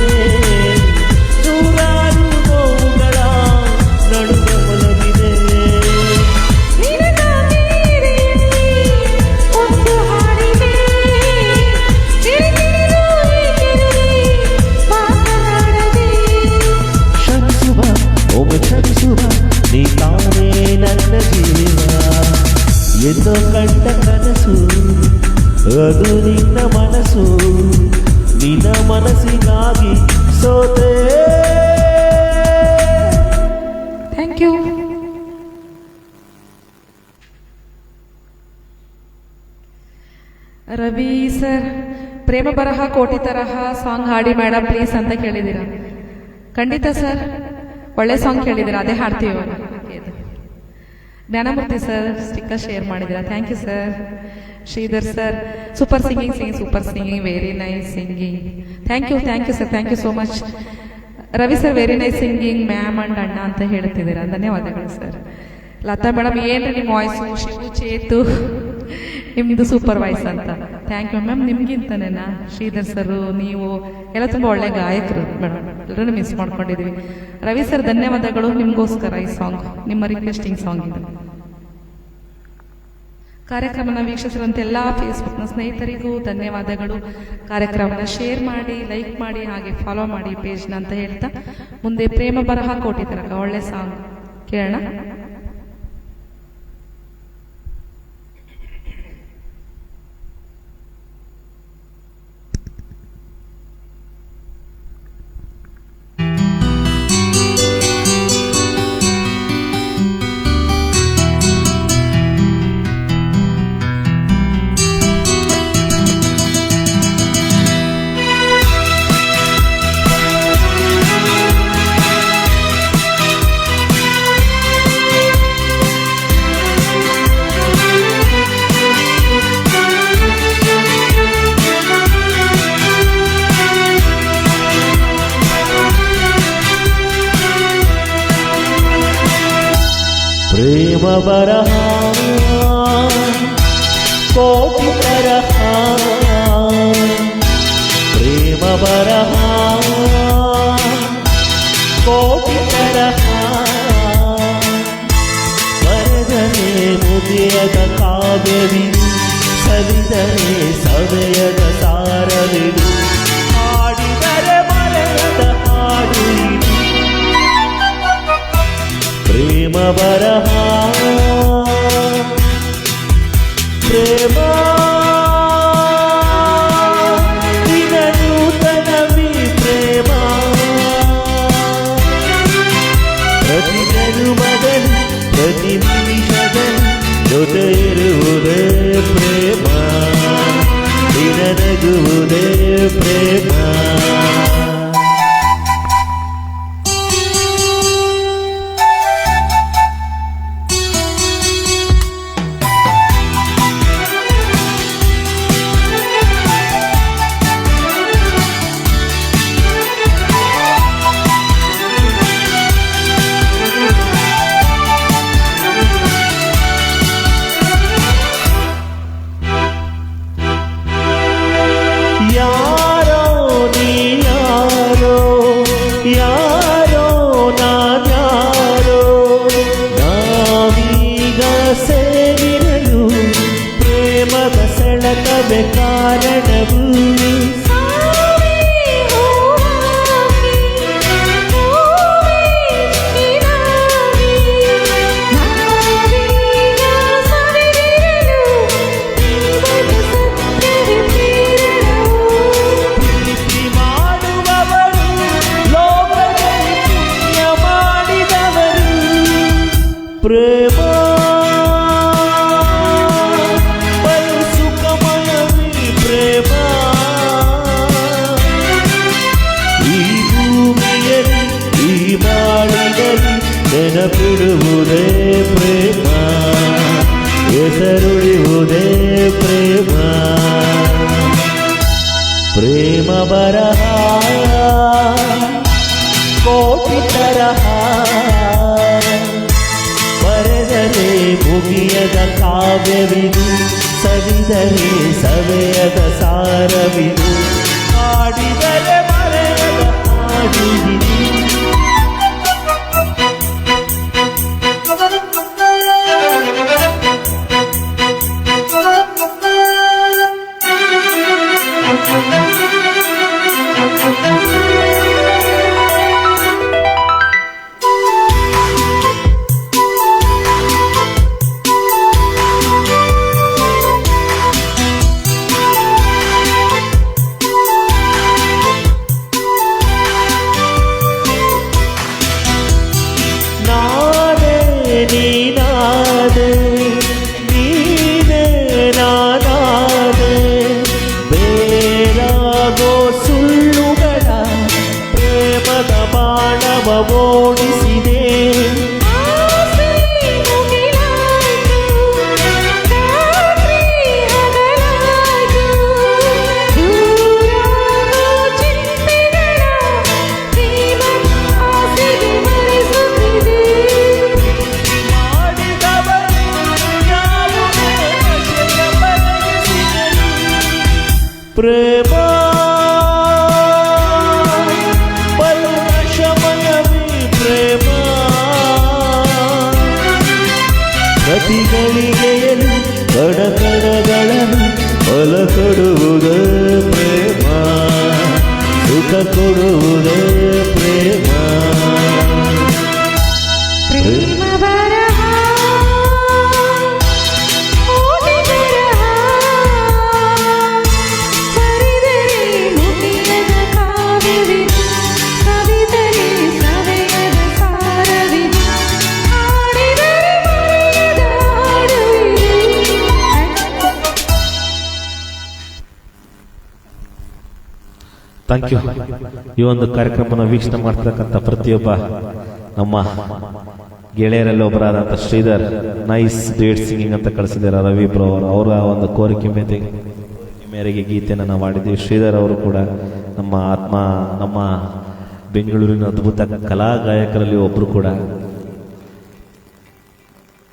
ನೂರಾರು ನೋವುಗಳ ನಡುವೆ ಒಲವಿದೆ. ನಿನಗಾಗಿ ಎದೆಯಲ್ಲಿ ಒಂದು ಹಾಡಿದೆ, ಸಿಡಿಮಿಡಿದು ಏಕಿರುವೆ ಮಾತನಾಡದೆ. ಕ್ಷಮಿಸುವ ಒಮ್ಮೆ ಕ್ಷಮಿಸುವ, ನೀ ತಾನೇ ನನ್ನ ಜೀವ ಎಂದು ಕಂಡ ಕನಸು, ಅದು ನಿನ್ನ ಮನಸ್ಸು, ನಿನ್ನ ಮನಸ್ಸಿಗಾಗಿ ಸೋತೆ. Thank you. ರವಿ ಸರ್, ಪ್ರೇಮ ಬರಹ ಕೋಟಿ ತರಹ ಸಾಂಗ್ ಹಾಡಿ ಮೇಡಮ್ ಪ್ಲೀಸ್ ಅಂತ ಕೇಳಿದ್ದೀರಾ. ಖಂಡಿತ ಸರ್, ಒಳ್ಳೆ ಸಾಂಗ್ ಕೇಳಿದ್ದೀರಾ, ಅದೇ ಹಾಡ್ತೀವಿ ಇವಾಗ. ಜ್ಞಾನಮೂರ್ತಿ ಸರ್ ಸ್ಟಿಕ್ಕರ್ ಶೇರ್ ಮಾಡಿದ್ದೀರಾ, thank you sir. Sridhar sir, super singing, very nice singing. Thank you sir, thank you so much. Ravi sir, very nice singing ma'am and ಅಣ್ಣ ಅಂತ ಹೇಳ್ತಿದ್ದೀರಾ, ಧನ್ಯವಾದಗಳು ಸರ್. ಲತಾ ಮೇಡಮ್, ಏನ್ರಿ ನಿಮ್ಮ ವಾಯ್ಸು, ಶಿವು ಚೇತು ನಿಮ್ಮದು ಸೂಪರ್ ವಾಯ್ಸ್ ಅಂತ. ಥ್ಯಾಂಕ್ ಯು ಮ್ಯಾಮ್, ನಿಮ್ಗಿಂತನೇನಾ? ಶ್ರೀಧರ್ ಸರ್, ನೀವು ಎಲ್ಲ ತುಂಬ ಒಳ್ಳೆ ಗಾಯಕರು ಮೇಡಮ್, ಎಲ್ಲರೂ ಮಿಸ್ ಮಾಡ್ಕೊಂಡಿದ್ದೀವಿ. ರವಿ ಸರ್ ಧನ್ಯವಾದಗಳು, ನಿಮಗೋಸ್ಕರ ಈ ಸಾಂಗ್, ನಿಮ್ಮ ರಿಕ್ವೆಸ್ಟಿಂಗ್ ಸಾಂಗ್ ಇದು. ಕಾರ್ಯಕ್ರಮನ ವೀಕ್ಷಿಸಿರುವಂಥ ಎಲ್ಲ ಫೇಸ್ಬುಕ್ನ ಸ್ನೇಹಿತರಿಗೂ ಧನ್ಯವಾದಗಳು. ಕಾರ್ಯಕ್ರಮನ ಶೇರ್ ಮಾಡಿ, ಲೈಕ್ ಮಾಡಿ, ಹಾಗೆ ಫಾಲೋ ಮಾಡಿ ಪೇಜ್ನ ಅಂತ ಹೇಳ್ತಾ ಮುಂದೆ ಪ್ರೇಮ ಬರಹ ಕೋಟಿ ತನಕ ಒಳ್ಳೆ ಸಾಂಗ್ ಕೇಳೋಣ. ಪ್ರೇಮ ಬರಹ ಕೋಟಿ ತರಹ, ಪ್ರೇಮ ಬರಹ ಕೋಟಿ ತರಹ, ಬರೆದರೆ ಮುಗಿಯದ ಕಾವ್ಯವಿದು, ಸವಿದರೆ ಸವೆಯದ ಸಾರವಿದು, ಹಾಡಿದರೆ ಮರೆಯದ ಹಾಡು ಇದು. ಪ್ರೇಮ ಬರಹ ಪ್ರೇಮ ದಿನ ನೂತನವಿ ಪ್ರೇಮ, ಪ್ರತಿ ಜನುಮದಲ್ಲಿ ಪ್ರತಿ ನಿಮಿಷದಲ್ಲಿ ಜೊತೆ ಇರುವುದೇ ಪ್ರೇಮ, ದಿನ ನಗುವುದೇ ಪ್ರೇಮ. ಯಾರೋ ನೀ ಯಾರೋ, ಯಾರೋ ನಾನ್ಯಾರೋ, ನಾವೀಗ ಸೇರಿರಲು ಪ್ರೇಮದ ಸೆಳೆತವೇ ಕಾರಣವು. ಪ್ರೇಮ ಬಲು ಸುಖಮಯವೀ ಪ್ರೇಮ, ಈ ಭೂಮಿಯಲ್ಲಿ ಈ ಬಾಳಿನಲ್ಲಿ ನೆನಪಿಡುವುದೇ ಪ್ರೇಮ, ಹೆಸರುಳಿಯುವುದೇ ಪ್ರೇಮ. ಪ್ರೇಮ ಬರಹ ಕೋಟಿ ತರಹ, ಬರೆದರೆ ಮುಗಿಯದ ಕಾವ್ಯವಿದು, ಸವಿದರೆ ಸವೆಯದ ಸಾರವಿದು, ಹಾಡಿದರೆ ಮರೆಯದ ಹಾಡು ಇದು. ಪ್ರೇಮ ಪರವಶಮಯವೇ ಪ್ರೇಮ ಪ್ರತಿಗಳಿಗೆಯಲ್ಲಿ ಕಡಕಡಗಳನ್ನು ಫಲ ಕೊಡುವುದೇ ಪ್ರೇಮ ಸುಖ ಕೊಡುವುದೇ ಪ್ರೇಮ ಪ್ರೇಮ ಬರಹ ಓದಿ ಬರಹ ಬರೆದರೆ ಮುಗಿಯದ ಕಾವ್ಯವಿದು ಕವಿದರೆ ಸವೆಯದ ಸಾರವಿದು ಹಾಡಿದರೆ ಮರೆಯದ ಹಾಡುವಿದು ಥ್ಯಾಂಕ್ ಯು. ಈ ಒಂದು ಕಾರ್ಯಕ್ರಮನ ವೀಕ್ಷಣೆ ಮಾಡ್ತಕ್ಕಂಥ ಪ್ರತಿಯೊಬ್ಬ ನಮ್ಮ ಗೆಳೆಯರಲ್ಲಿ ಒಬ್ಬರಾದಂಥ ಶ್ರೀಧರ್ ನೈಸ್ ಡ್ಯೂಯೆಟ್ ಸಿಂಗಿಂಗ್ ಅಂತ ಕಳಿಸಿದ್ದಾರೆ ರವಿ ಬ್ರೋ ಅವರು. ಅವರ ಒಂದು ಕೋರಿಕೆ ಮೇರೆಗೆ ಗೀತೆಯನ್ನು ನಾವು ಮಾಡಿದ್ದೀವಿ. ಶ್ರೀಧರ್ ಅವರು ಕೂಡ ನಮ್ಮ ಆತ್ಮ, ನಮ್ಮ ಬೆಂಗಳೂರಿನ ಅದ್ಭುತ ಕಲಾ ಗಾಯಕರಲ್ಲಿ ಒಬ್ಬರು ಕೂಡ.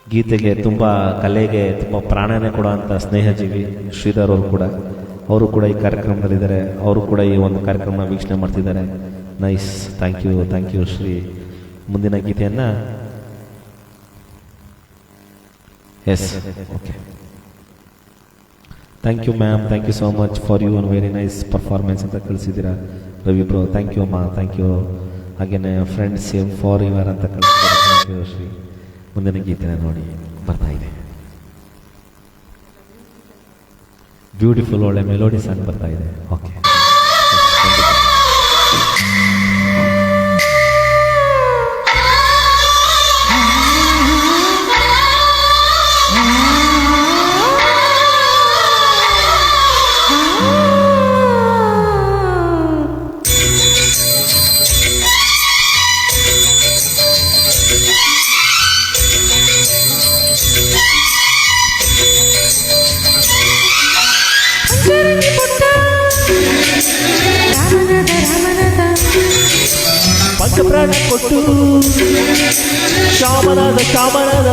ಗೀತೆಗೆ ತುಂಬ, ಕಲೆಗೆ ತುಂಬ ಪ್ರಾಣನೇ ಕೊಡುವಂಥ ಸ್ನೇಹಜೀವಿ ಶ್ರೀಧರ್ ಅವರು ಕೂಡ. ಅವರು ಕೂಡ ಈ ಕಾರ್ಯಕ್ರಮದಲ್ಲಿದ್ದಾರೆ. ಅವರು ಕೂಡ ಈ ಒಂದು ಕಾರ್ಯಕ್ರಮ ವೀಕ್ಷಣೆ ಮಾಡ್ತಿದ್ದಾರೆ. Nice, thank you Shri. ಮುಂದಿನ ಗೀತೆಯನ್ನು yes, okay. Thank you ma'am, thank you so much for you one very nice performance ಅಂತ ಕಳಿಸಿದ್ದೀರಾ ರವಿ ಬ್ರೋ. ಥ್ಯಾಂಕ್ ಯು ಅಮ್ಮ, ಥ್ಯಾಂಕ್ ಯು. ಹಾಗೆಯೇ ಫ್ರೆಂಡ್ಸ್ ಎಮ್ ಫಾರ್ ಯುವರ್ ಅಂತ ಕಳಿಸಿದ್ದಾರೆ. Thank you Shri. ಮುಂದಿನ ಗೀತೆನ ನೋಡಿ ಬರ್ತಾ ಇದೆ. ಬ್ಯೂಟಿಫುಲ್, ಒಳ್ಳೆ ಮೆಲೋಡಿ ಸಾಂಗ್ ಬರ್ತಾ ಇದೆ. ಓಕೆ. ಪಂಚಪ್ರಾಣ ಕೊಟ್ಟು ಶಾಮನಾದ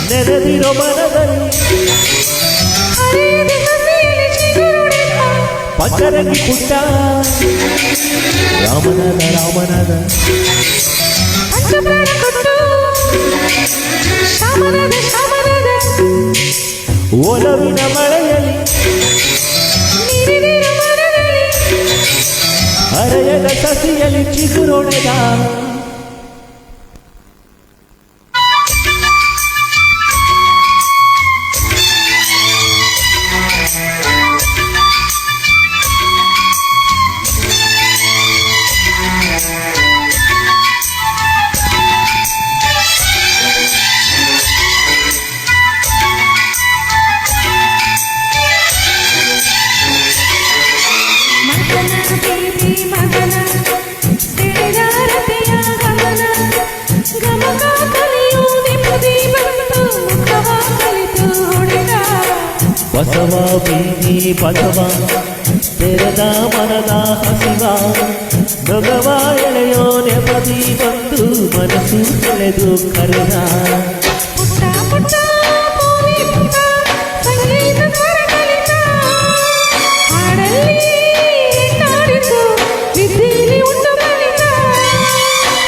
ನೆರೆದಿರೋ ಮನದಲ್ಲಿ ಪಂಚರಂಗಿ ಪುಟ್ಟ ರಾಮನಾದ ಒಲವಿನ ಮಳೆಯಲ್ಲಿ ಹರೆಯದ ಸಸಿಯಲ್ಲಿ ಚಿಗುರೊಡೆದ ಬಸವ ಬೀದಿ ಬಸವ ತೆರೆದ ಮನದ ಹಸಿವ ನಗವ ಎಳೆಯೋ ನೆಪದಿ ಬಂದು ಮನಸ್ಸು ಸೆಳೆದು ಕರೆದ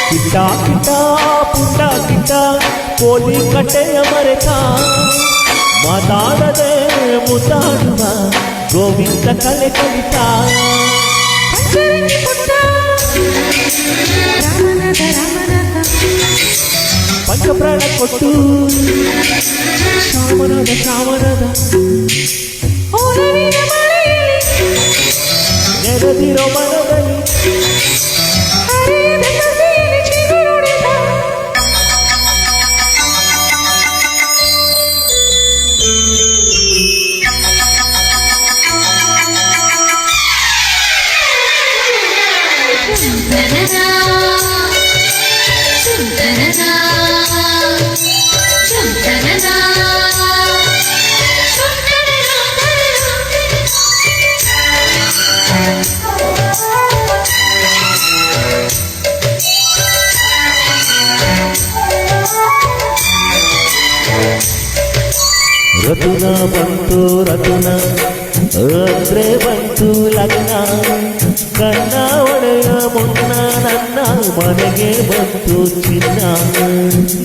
ಕಿಟ್ಟ ಕಿಟ್ಟ ಪುಟ್ಟ ಕಿಟ್ಟ ಕೋಲಿ ಕಟ್ಟೆಯ ಮರೆತ ಮಾತಾಡದೆ ಮುದ್ದಾಡುವ ಗೋವಿಂದ ಕಲೆ ಕಲಿತ ಪಂಚಪ್ರಾಣ ಕೊಟ್ಟು ಶ್ರಾವಣದ ನೆರೆದಿರೋ ಮನದಲ್ಲಿ ರತುನ ಬಂತು ರತುನ ಅಂದ್ರೆ ಬಂತು ಲಗ್ನ ಕನ್ನ ಒಡೆಯ ಮುನ್ನ ನನ್ನ ಮನೆಗೆ ಬಂತು ಚಿನ್ನ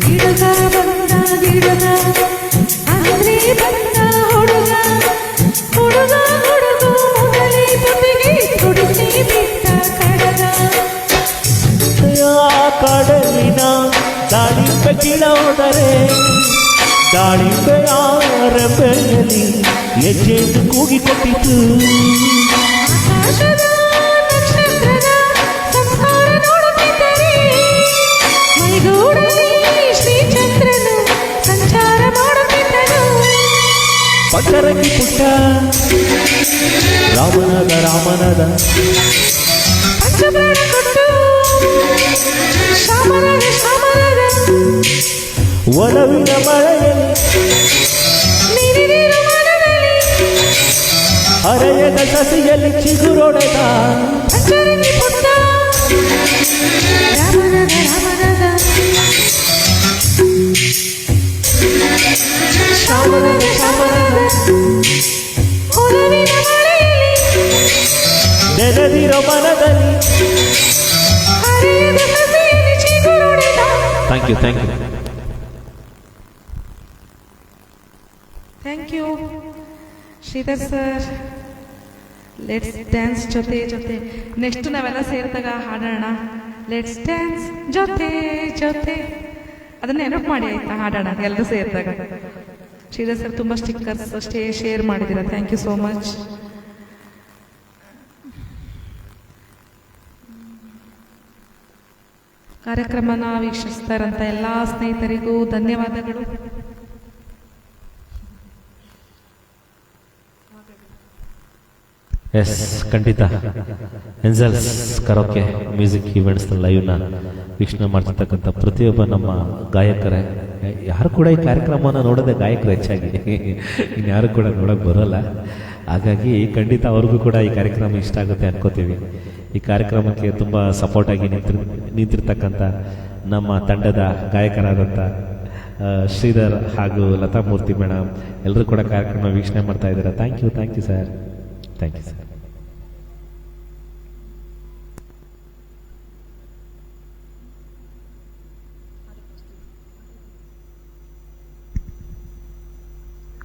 ಗಿಡಗ ಬಂದ ಗಿಡಗ ಅಂದ್ರೆ ಬಂದ ಹುಡುಗ ಹುಡುಗ ಹುಡುಗ ಮೊದಲೇ ತುಟಿಗೆ ತುಡಿಸಿ ಬಿಟ್ಟ ಕಡಗ ಕಡಲಿನ ದಾಳಿಂಬೆ ಗಿಡೋದರೆ ದಾಳಿಂಬೆಯ ರೆಂಬೆಯಲ್ಲಿ ಹೆಜ್ಜೆಯನ್ನು ಕೂಗಿಕೊಟ್ಟಿತು ಆಕಾಶದ ನಕ್ಷತ್ರದ ಸಂಸಾರ ನೋಡುತ್ತಿದ್ದರೆ ಮೈಗೂಡಲಿ ಶ್ರೀಚಂದ್ರನು ಸಂಚಾರ ಮಾಡುತ್ತಿದ್ದನು ಪಕ್ಕರಂಗಿ ಪುಟ್ಟ ರಾಮನದ ರಾಮನದ ಪಂಚಪ್ರಾಣ ಕೊಟ್ಟು ಶಾಮರದ ಶಾಮರದ ಒಲವಿನ ಮಳೆಯಲ್ಲಿ ನೀರಿನ ಮನದಲ್ಲಿ ಹರೆಯದ ಸಸಿಯಲ್ಲಿ ಚಿಗುರೊಡೆದ ಪಂಚರಂಗಿ ಪುಟ್ಟ ರಾಮನದ ರಾಮನದ ಶಾಮರದ ಶಾಮರದ ಒಲವಿನ ಮಳೆಯಲ್ಲಿ ನೆನೆದಿರೋ ಮನದಲ್ಲಿ. ಹರಿಯದ ಸಸಿಯಲ್ಲಿ ಚಿಗುರೊಡೆದ. Thank you thank you Sridhar sir. Let's dance ಜೊತೆ ಜೊತೆ ನೆಕ್ಸ್ಟ್ ನಾವೆಲ್ಲ ಸೇರಿದಾಗ ಹಾಡೋಣ. ಲೆಟ್ಸ್ ಡ್ಯಾನ್ಸ್ ಜೊತೆ ಜೊತೆ ಅದನ್ನ ನೆನಪು ಮಾಡಿ ಆಯ್ತಾ, ಹಾಡೋಣ ಎಲ್ಲರೂ ಸೇರಿದಾಗ. ಶ್ರೀಧರ್ ಸರ್ ತುಂಬ ಸ್ಟಿಕ್ಕರ್ಸ್ ಅಷ್ಟೇ ಶೇರ್ ಮಾಡಿದ್ದೀರಾ, ಥ್ಯಾಂಕ್ ಯು ಸೋ ಮಚ್. ಕಾರ್ಯಕ್ರಮನ ವೀಕ್ಷಿಸ್ತಾರಂತ ಎಲ್ಲ ಸ್ನೇಹಿತರಿಗೂ ಧನ್ಯವಾದಗಳು. ಎಸ್, ಖಂಡಿತ ಎನ್ಸಲ್ಸ್ ಕರೋಕೆ ಮ್ಯೂಸಿಕ್ ಈವೆಂಟ್ಸ್ ಲೈವ್ನ ವೀಕ್ಷಣೆ ಮಾಡ್ತಿರ್ತಕ್ಕಂಥ ಪ್ರತಿಯೊಬ್ಬ ನಮ್ಮ ಗಾಯಕರೇ, ಯಾರು ಕೂಡ ಈ ಕಾರ್ಯಕ್ರಮವನ್ನು ನೋಡೋದೇ ಗಾಯಕರು ಹೆಚ್ಚಾಗಿ, ಇನ್ಯಾರು ಕೂಡ ನೋಡೋಕೆ ಬರೋಲ್ಲ. ಹಾಗಾಗಿ ಖಂಡಿತ ಅವ್ರಿಗೂ ಕೂಡ ಈ ಕಾರ್ಯಕ್ರಮ ಇಷ್ಟ ಆಗುತ್ತೆ ಅನ್ಕೋತೀವಿ. ಈ ಕಾರ್ಯಕ್ರಮಕ್ಕೆ ತುಂಬ ಸಪೋರ್ಟಾಗಿ ನಿಂತಿರ್ತಕ್ಕಂಥ ನಮ್ಮ ತಂಡದ ಗಾಯಕರಾದಂಥ ಶ್ರೀಧರ್ ಹಾಗೂ ಲತಾ ಮೂರ್ತಿ ಮೇಡಮ್ ಎಲ್ಲರೂ ಕೂಡ ಕಾರ್ಯಕ್ರಮ ವೀಕ್ಷಣೆ ಮಾಡ್ತಾ ಇದ್ದಾರೆ. Thank you sir, thank you sir.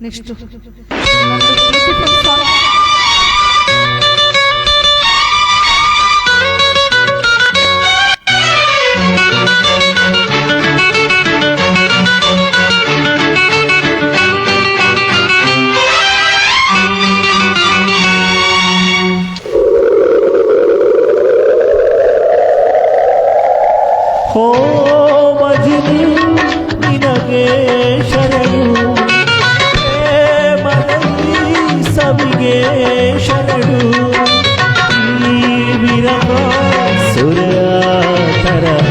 Next ಹೋ ಮಜಿನಿ ನಿನಗೆ ಶರಣು, ಸವಿಗೆ ಶರಣು, ಈ ವಿರಹ ಸುರ ತರಹ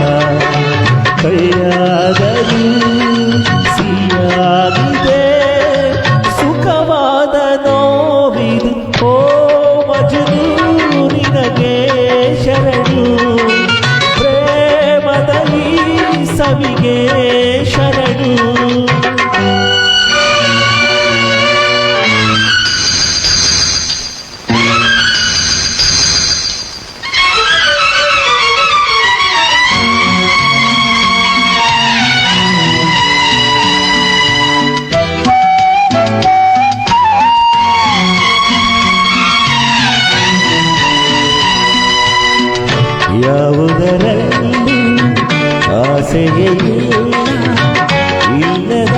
ಕೈಯಾಗಲು ಸಿಯಾಗಿದೆ ಸುಖವಾದ ನೋವಿದು. ಓ ಮಜನು ನಿನಗೆ ಶರಣು, ಪ್ರೇಮದಲ್ಲಿ ಸವಿಗೆ ಶರಣು. ಯಾವುದರಲ್ಲಿ ಆಸೆಯೇ ಇಲ್ಲದ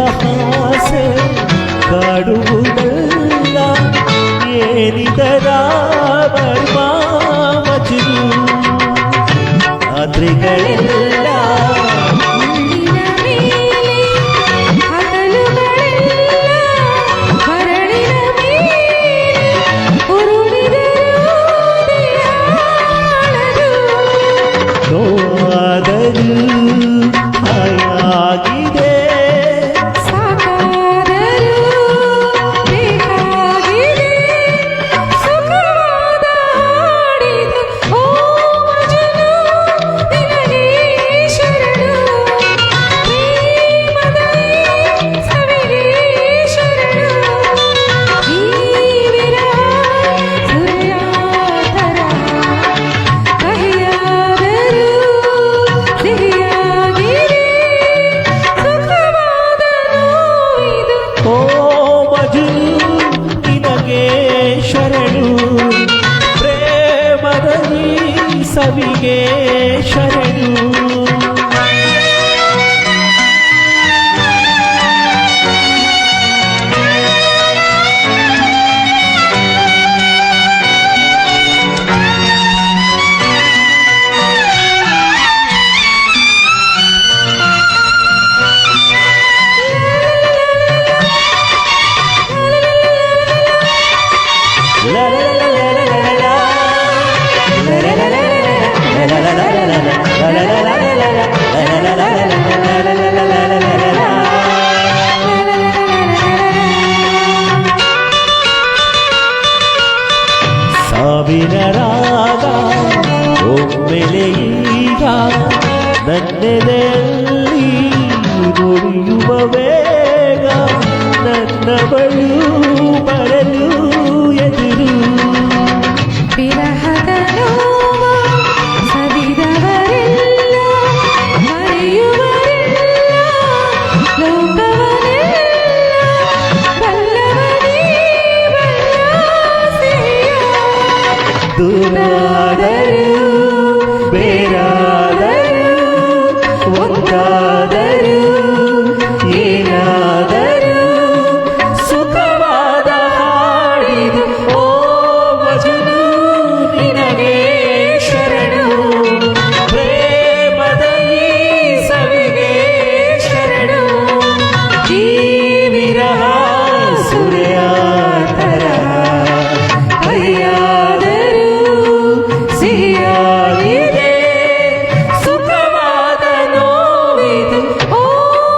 ಸವಿಗೆ ಶರಣು. ಸಾವಿರ ರಾಗ ಒಮ್ಮೆಲೆ ಈಗ ನನ್ನೆದೆಯಲ್ಲಿ ನುಡಿಯುವ ವೇಗ, ನನ್ನ ಬಳು ಬರಲು ಎದುರು. ವಿರಹದ ನೋವ ಸವಿದವರೆಲ್ಲ ಮರೆಯುವರೆಲ್ಲ ಲೋಕವನೆಲ್ಲ ಬಲ್ಲವನೇ ಬಲ್ಲಾಸೆಯ. ದೂರಾದರೂ ಬೇರಾದರೂ ಒಂದಾದರೂ ಏನಾದರೂ ಸುಖವಾದ ಹಾಡಿದು ಓ ಮಜನು ನಿನಗೆ ಶರಣು. ಪ್ರೇಮದ ಈ ಸವಿಗೆ ಶರಣು. ಈ ವಿರಹ ಸುರ್ಯಾತರ ಹರಿಯಾದರೂ ಸಿಹಿಯಾಗಿದೆ, ಸುಖವಾದ ನೋವಿದು ಓ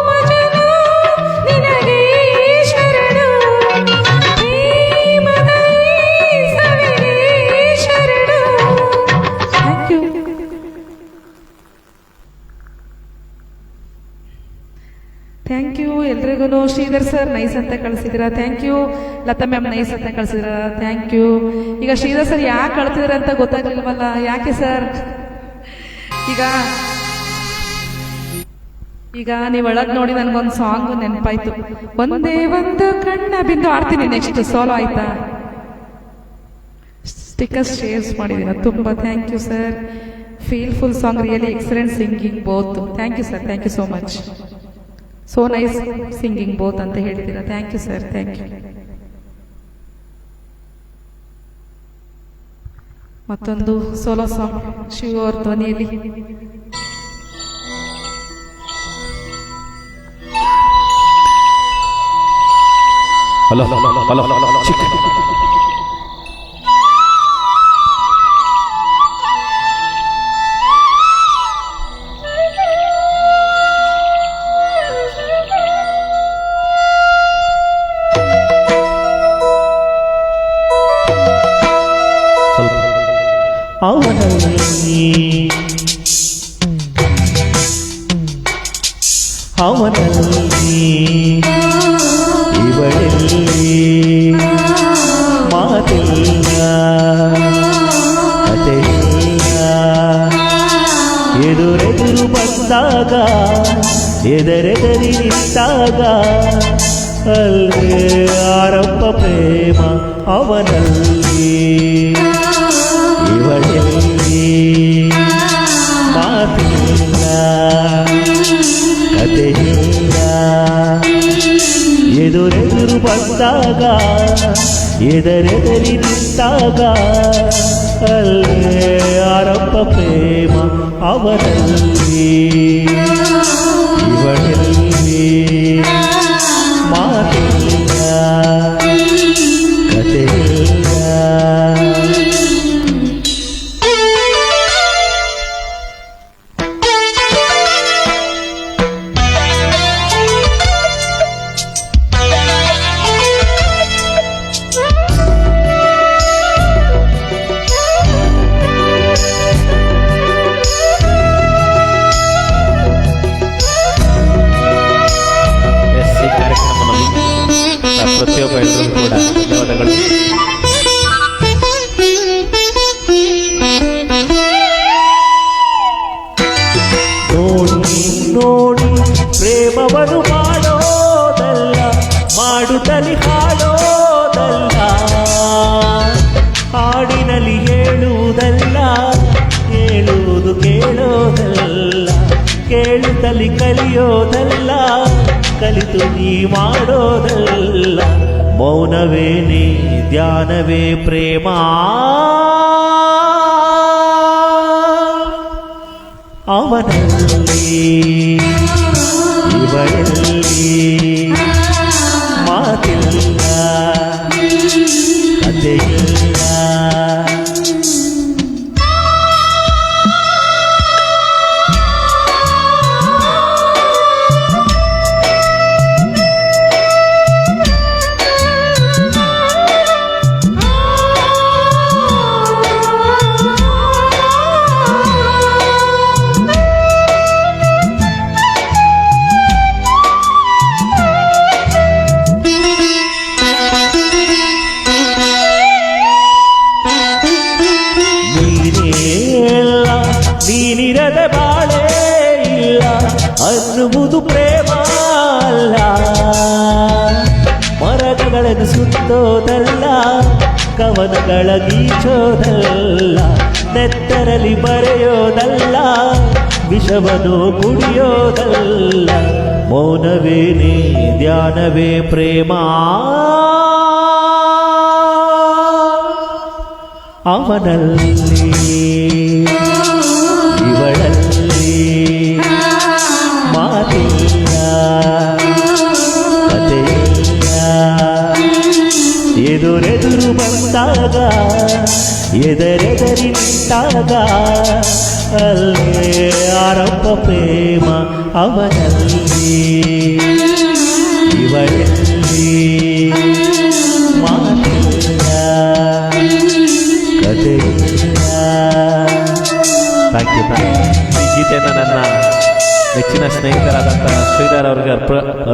ಮಜನು ನಿನಗೆ ಶರಣು. ಪ್ರೇಮದ ಈ ಸವಿಗೆ ಶರಣು. Thank you. ಥ್ಯಾಂಕ್ ಯು ಎಲ್ರಿಗೂ. ಶ್ರೀಧರ್ ಸರ್ ನೈಸ್ ಅಂತ ಕಳಿಸಿದ್ದೀರಾ, thank you. Lata ma'am nice ಅಂತ ಕಳಿಸಿದ್ದೀರಾ, ಥ್ಯಾಂಕ್ ಯು. ಈಗ ಶ್ರೀಧರ್ ಸರ್ ಯಾಕೆ ಕಳ್ತಿದಾರೆ ಅಂತ ಗೊತ್ತಾಗ್ಲಿಲ್ವಲ್ಲ, ಯಾಕೆ ಸರ್? ಈಗ ನೀವು ಒಳಗೆ ನೋಡಿ ನನಗೊಂದು ಸಾಂಗ್ ನೆನಪಾಯ್ತು. ಒಂದೇ ಒಂದು ಕಣ್ಣ ಬಿಂದು ಆಡ್ತೀನಿ, ನೆಕ್ಸ್ಟ್ ಸೋಲೋ ಆಯ್ತಾ? ಸ್ಟಿಕರ್ಸ್ ಶೇರ್ಸ್ ಮಾಡಿದ್ದೀರಾ, ತುಂಬ thank you sir. Feel full song, really excellent singing both. Thank you sir, thank you so much. So nice singing both ಅಂತ ಹೇಳ್ತೀರಾ, thank you sir, thank you. ಮತ್ತೊಂದು ಸೋಲೋ ಸಾಂಗ್ ಶಿವ ಅವ್ರ ಧ್ವನಿಯಲ್ಲಿ. Hello hello ಚಿಕ್ಕ ಅವನಲ್ಲಿ ಇವಳಲ್ಲಿ ಮಾತಿಲ್ಲ ಕಥೆಯಿಲ್ಲ. ಎದುರೆದುರು ಬಂದಾಗ ಎದರೆದರಿ ನಿಂತಾಗ ಅಲ್ಲೇ ಆರಂಭ ಪ್ರೇಮ ಅವನಲ್ಲಿ ಇವಳಲ್ಲಿ ಮಾತಿಲ್ಲ ಕಥೆಯಿಲ್ಲ. ಎದುರೆದುರು ಬಂದಾಗ ಎದರೆದರಿ ನಿಂತಾಗ ಅಲ್ಲೇ ಆರಂಭ ಪ್ರೇಮ ಅವರಲ್ಲಿ ಇವಳಲ್ಲಿ ಮಾತಿಲ್ಲ ಕಥೆಯಿಲ್ಲ. ಪ್ರತಿಯೊಬ್ಬ ಎಲ್ಲರೂ ಕೂಡ ಧನ್ಯವಾದಗಳು. ನೋಡಿ ನೋಡಿ ಪ್ರೇಮವನ್ನು ಮಾಡೋದಲ್ಲ, ಮಾಡುತ್ತಲಿ ಹಾಡೋದಲ್ಲ, ಹಾಡಿನಲ್ಲಿ ಹೇಳುವುದಲ್ಲ, ಹೇಳು ಜಗದಲ್ಲಿ ಕಲಿಯೋದಲ್ಲ, ಕಲಿತು ನೀ ಮಾಡೋದಲ್ಲ. ಮೌನವೇ ನೀ ಧ್ಯಾನವೇ ಪ್ರೇಮ, ಅವನಲ್ಲಿ ಇವರಲ್ಲಿ ಮಾತಿಲ್ಲ, ಕಥೆಯಿಲ್ಲ. ನೀನಿರದ ಬಾಳೆ ಇಲ್ಲ ಅನ್ನುವುದು ಪ್ರೇಮ ಅಲ್ಲ. ಮರಗಳನ್ನು ಸುತ್ತೋದಲ್ಲ, ಕವನಗಳ ಗೀಚೋದಲ್ಲ, ನೆತ್ತರಲ್ಲಿ ಬರೆಯೋದಲ್ಲ, ವಿಷವನ್ನು ಕುಡಿಯೋದಲ್ಲ. ಮೌನವೇ ನೀ ಧ್ಯಾನವೇ ಪ್ರೇಮ, ಅವನಲ್ಲಿ ಇವಳಲ್ಲಿ ಮಾತಿಲ್ಲ, ಕಥೆಯಿಲ್ಲ. ಎದುರೆದುರು ಬಂದಾಗ ಎದರೆದರಿ ನಿಂತಾಗ ಅಲ್ಲೇ ಆರಂಭ ಪ್ರೇಮ. ಅವನಲ್ಲಿ ಇವಳಲ್ಲಿ ಮಾತಿಲ್ಲ, ಕಥೆಯಿಲ್ಲ. Thank you. ಈ ಗೀತೆಯನ್ನು ನನ್ನ ನೆಚ್ಚಿನ ಸ್ನೇಹಿತರಾದಂಥ ಶ್ರೀಧರ್ ಅವ್ರಿಗೆ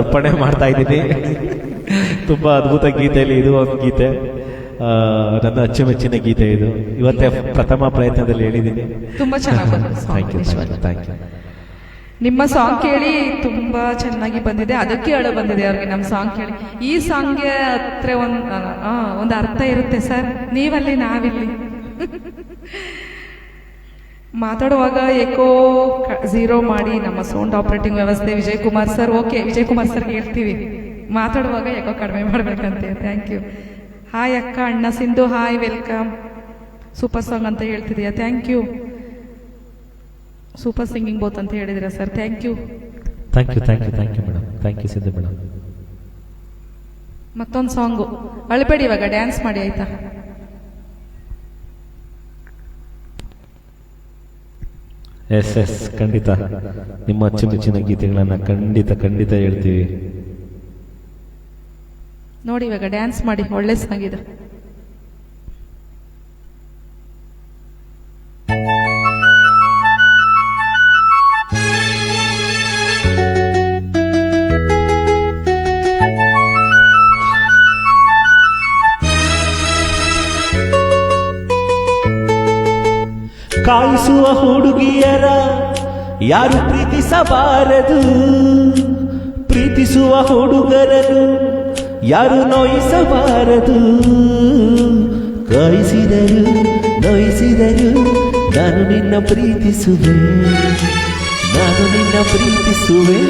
ಅರ್ಪಣೆ ಮಾಡ್ತಾ ಇದ್ದೀನಿ. ತುಂಬ ಅದ್ಭುತ ಗೀತೆಯಲ್ಲಿ ಇದು ಒಂದು ಗೀತೆ, ನನ್ನ ಅಚ್ಚುಮೆಚ್ಚಿನ ಗೀತೆ ಇದು. ಇವತ್ತೇ ಪ್ರಥಮ ಪ್ರಯತ್ನದಲ್ಲಿ ಹೇಳಿದ್ದೀನಿ. ತುಂಬಾ ಚೆನ್ನಾಗಿ ಬಂದಿದೆ ಥ್ಯಾಂಕ್ ಯು, ಥ್ಯಾಂಕ್ ಯು. ನಿಮ್ಮ ಸಾಂಗ್ ಕೇಳಿ ತುಂಬಾ ಚೆನ್ನಾಗಿ ಬಂದಿದೆ, ಅದಕ್ಕೆ ಅಳು ಬಂದಿದೆ ಅವ್ರಿಗೆ ನಮ್ಮ ಸಾಂಗ್ ಕೇಳಿ. ಈ ಸಾಂಗ್ಗೆ ಹತ್ರ ಒಂದು ಅರ್ಥ ಇರುತ್ತೆ ಸರ್, ನೀವಲ್ಲಿ ನಾವಿಲ್ಲಿ. ಮಾತಾಡುವಾಗ ಎಕೋ 0 ಮಾಡಿ ನಮ್ಮ ಸೌಂಡ್ ಆಪರೇಟಿಂಗ್ ವ್ಯವಸ್ಥೆ ವಿಜಯ್ ಕುಮಾರ್ ಸರ್. ಓಕೆ, ವಿಜಯ್ ಕುಮಾರ್ ಸರ್ಗೆ ಹೇಳ್ತೀವಿ ಮಾತಾಡುವಾಗ ಎಕೋ ಕಡಿಮೆ ಮಾಡ್ಬೇಕಂತೆ. Thank you. ಹಾಯ್ ಅಕ್ಕ, ಅಣ್ಣ Sindhu hi, welcome. Super song ಅಂತ ಹೇಳ್ತಿದೀಯಾ, thank you. Super singing both ಅಂತ ಹೇಳಿದಿರಾ sir, thank you. Thank you, thank you, thank you madam. Thank you Siddu madam. ಮತ್ತೊಂದು ಸಾಂಗು, ಅಳಬೇಡಿ, ಇವಾಗ ಡ್ಯಾನ್ಸ್ ಮಾಡಿ ಆಯ್ತಾ? ಎಸ್ ಎಸ್, ಖಂಡಿತ ನಿಮ್ಮ ಅಚ್ಚುಮೆಚ್ಚಿನ ಗೀತೆಗಳನ್ನು ಖಂಡಿತ ಹೇಳ್ತೀವಿ. ನೋಡಿ ಇವಾಗ ಡ್ಯಾನ್ಸ್ ಮಾಡಿ, ಒಳ್ಳೆ ಸಾಂಗ್ ಇದು. ಕಾಯಿಸುವ ಹುಡುಗಿಯರ ಯಾರು ಪ್ರೀತಿಸಬಾರದು, ಪ್ರೀತಿಸುವ ಹುಡುಗರನ್ನು ಯಾರು ನೋಯಿಸಬಾರದು. ಕಾಯಿಸಿದರು ನೋಯಿಸಿದರು ನಾನು ನಿನ್ನ ಪ್ರೀತಿಸುವೆ, ನಾನು ನಿನ್ನ ಪ್ರೀತಿಸುವೆ.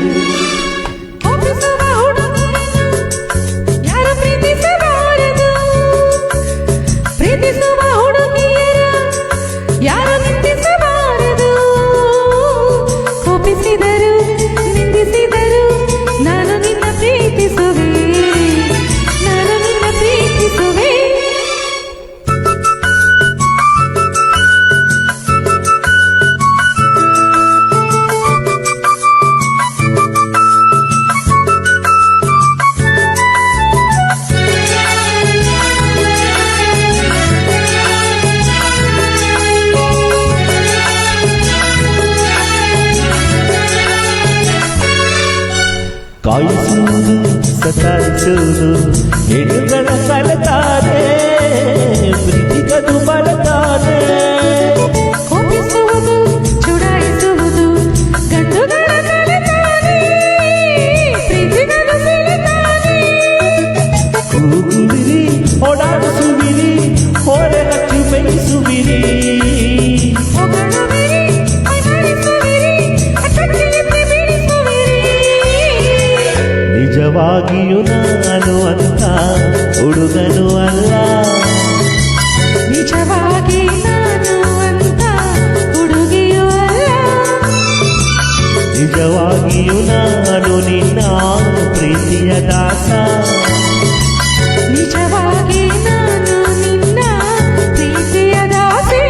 ಕಾಯಿಸುವುದು ಸತಾಯಿಸುವುದು ಹೆಣ್ಣುಗಳ ಕಲತಾನೆ, ಪ್ರೀತಿಗದು ಬಲತಾನೆ. ಕೋಪಿಸುವುದು ಚುಡಾಯಿಸುವುದು ಗಂಡುಗಳ ಕಲತಾನೆ, ಪ್ರೀತಿಗದು ಸಿಲತಾನೆ. ಕೂಗುವಿರಿ ಓಡಾಡಿಸುವಿರಿ, ಹೊರೆ ಹಚ್ಚಿ ಬೇಯಿಸುವಿರಿ. ಹೊಗಳುವಿರಿ, ಮೈಮರೆಸುವಿರಿ, ಕಟ್ಟಲಿಪ್ಪೆ ಬಿಡಿಸುವಿರಿ. ನಿಜವಾಗಿಯೂ ನಾನು ಅಂತ ಹುಡುಗನು ಅಲ್ಲ, ನಿಜವಾಗಿ ನಾನು ಅಂತ ಹುಡುಗಿಯೂ ಅಲ್ಲ, ನಿಜವಾಗಿಯೂ ನಾನು ನಿನ್ನ ಪ್ರೀತಿಯ ದಾಸ, ನಿಜವಾಗಿ ನಾನು ನಿನ್ನ ಪ್ರೀತಿಯ ದಾಸಿ.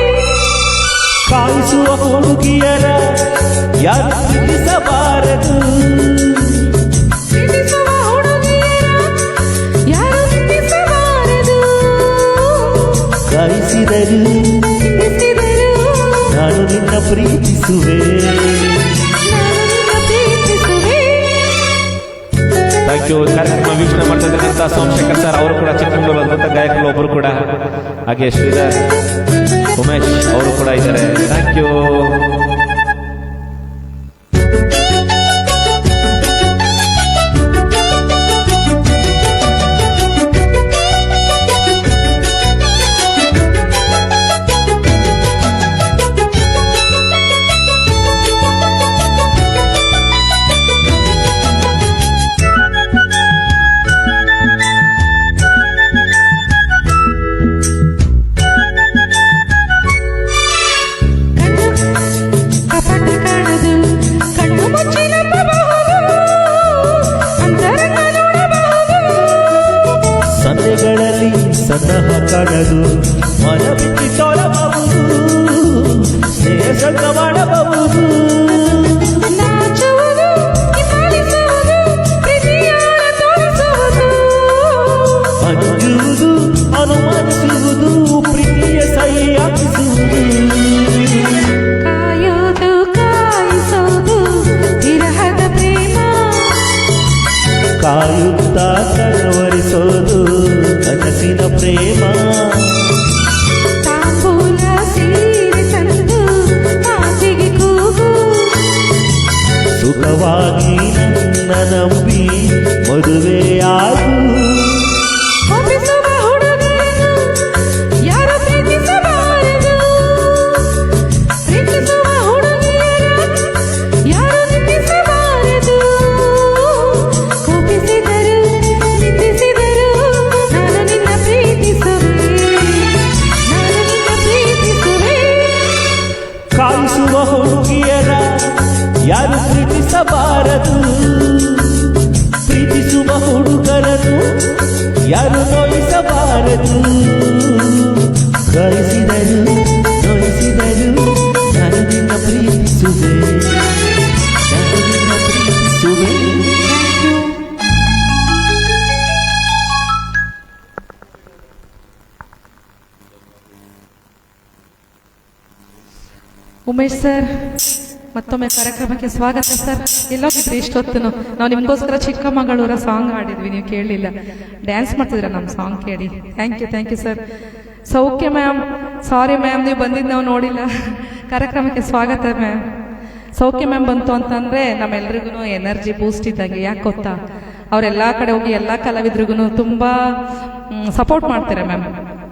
ಕಾಯಿಸುವ ಹುಡುಗಿಯರ ಯಾರು ತಿಳಿಸಬಾರದು, ಪ್ರೀತಿಸುವ ಹುಡುಗಿಯರ ಯಾರು ಪ್ರೀತಿಸಬಾರದು, ಕಾಯಿಸಿದರು ಪ್ರೀತಿಸಿದರು ನಾನು ನಿನ್ನ ಪ್ರೀತಿಸುವೆ. ನಾನು ನಿನ್ನ ಪ್ರೀತಿಸುವೆ. Thank you. ಕಾರ್ಯಕ್ರಮ ವೀಕ್ಷಣೆ ಮಾಡ್ತಾ ಇರ್ತಕ್ಕಂಥ ಸೋಮಶೇಖರ್ ಸರ್ ಅವರು ಕೂಡ ಚಿಕ್ಕಮಗಳೂರು ಅದ್ಭುತ ಗಾಯಕರು ಒಬ್ಬರು ಕೂಡ, ಹಾಗೆ ಶ್ರೀಧರ್ ಉಮೇಶ್ ಅವರು ಕೂಡ ಇದ್ದಾರೆ. Thank you. ಕಪಟ ಕಾಣದು ಕಣ್ಣು ಮುಚ್ಚಿ ನಂಬಬಹುದು, ಅಂತರಂಗ ನೋಡಬಹುದು, ಸಂದೆಗಳಲ್ಲಿ ಸನ್ನಹ ಕಾಣದು ಮನ ಬಿಟ್ಟು ತೊಳಬಹುದು, ಸ್ನೇಹ ಸಂಗ ಮಾಡಬಹುದು, ನಾಚುವುದು ಹಿಂಬಾಲಿಸುವುದು ಪ್ರೀತಿಯಾಳ ತೋರಿಸುವುದು, ಅಂಜುವುದು ಅನುಮಾನಿಸುವುದು ಪ್ರೀತಿಯ ಸಹಿ ಹಾಕಿಸುವುದು, ಕಾಯೋದು ಕಾಯಿಸೋದು ವಿರಹದ ಪ್ರೇಮ, ಕಾಯುತ್ತಾ ಕನವರಿಸೋದು ಕನಸಿನ ಪ್ರೇಮ, ತಾಂಬೂಲ ಸೀರೆ ತಂದು ಮಾತಿಗೆ ಕೂಗು, ಸುಖವಾಗಿ ನನ್ನ ನಂಬಿ ಮದುವೆಯಾಗು, ಒಪ್ಪಿಸುವ ಹುಡುಗರನ್ನು ಯಾರು ಪ್ರೀತಿಸಬಾರದು, ಪ್ರೀತಿಸುವ ಹುಡುಗಿಯರನ್ನು ಯಾರು ನಿಂದಿಸಬಾರದು, ಕೋಪಿಸಿದರು ನಿಂದಿಸಿದರು ನಾನು ನಿನ್ನ ಪ್ರೀತಿಸುವೆ, ನಾನು ನಿನ್ನ ಪ್ರೀತಿಸುವೆ. ಕಾಯಿಸುವ ಹುಡುಗಿಯರ ಯಾರು ಪ್ರೀತಿಸಬಾರದು, ಪ್ರೀತಿಸುವ ಹುಡುಗರನ್ನು ಯಾರು ನೋಯಿಸಬಾರದು, ಕಾಯಿಸಿದರು ನೋಯಿಸಿದರು ನಾನು ನಿನ್ನ ಪ್ರೀತಿಸುವೆ, ನಾನು ನಿನ್ನ ಪ್ರೀತಿಸುವೆ. ಉಮೇಶ್ ಸರ್ ಮತ್ತೊಮ್ಮೆ ಕಾರ್ಯಕ್ರಮಕ್ಕೆ ಸ್ವಾಗತ ಸರ್. ಎಲ್ಲೋಗಿದ್ರಿ ಇಷ್ಟೊತ್ತು? ನಾವು ನಿಮಗೋಸ್ಕರ ಚಿಕ್ಕಮಗಳೂರ ಸಾಂಗ್ ಹಾಡಿದ್ವಿ, ನೀವು ಕೇಳಲಿಲ್ಲ. ಡ್ಯಾನ್ಸ್ ಮಾಡ್ತಿದ್ರ ನಮ್ಮ ಸಾಂಗ್ ಕೇಳಿ. Thank you sir. ಸೌಖ್ಯ ಮ್ಯಾಮ್, ಸಾರಿ ಮ್ಯಾಮ್ ನೀವು ಬಂದಿದ್ದು ನಾವು ನೋಡಿಲ್ಲ. ಕಾರ್ಯಕ್ರಮಕ್ಕೆ ಸ್ವಾಗತ ಮ್ಯಾಮ್. ಸೌಖ್ಯ ಮ್ಯಾಮ್ ಬಂತು ಅಂತಂದರೆ ನಮ್ಮೆಲ್ರಿಗೂ ಎನರ್ಜಿ ಬೂಸ್ಟ್ ಇದ್ದಂಗೆ. ಯಾಕೆ ಗೊತ್ತಾ, ಅವರೆಲ್ಲ ಕಡೆ ಹೋಗಿ ಎಲ್ಲ ಕಲಾವಿದ್ರಿಗೂ ತುಂಬ ಸಪೋರ್ಟ್ ಮಾಡ್ತಾರೆ ಮ್ಯಾಮ್.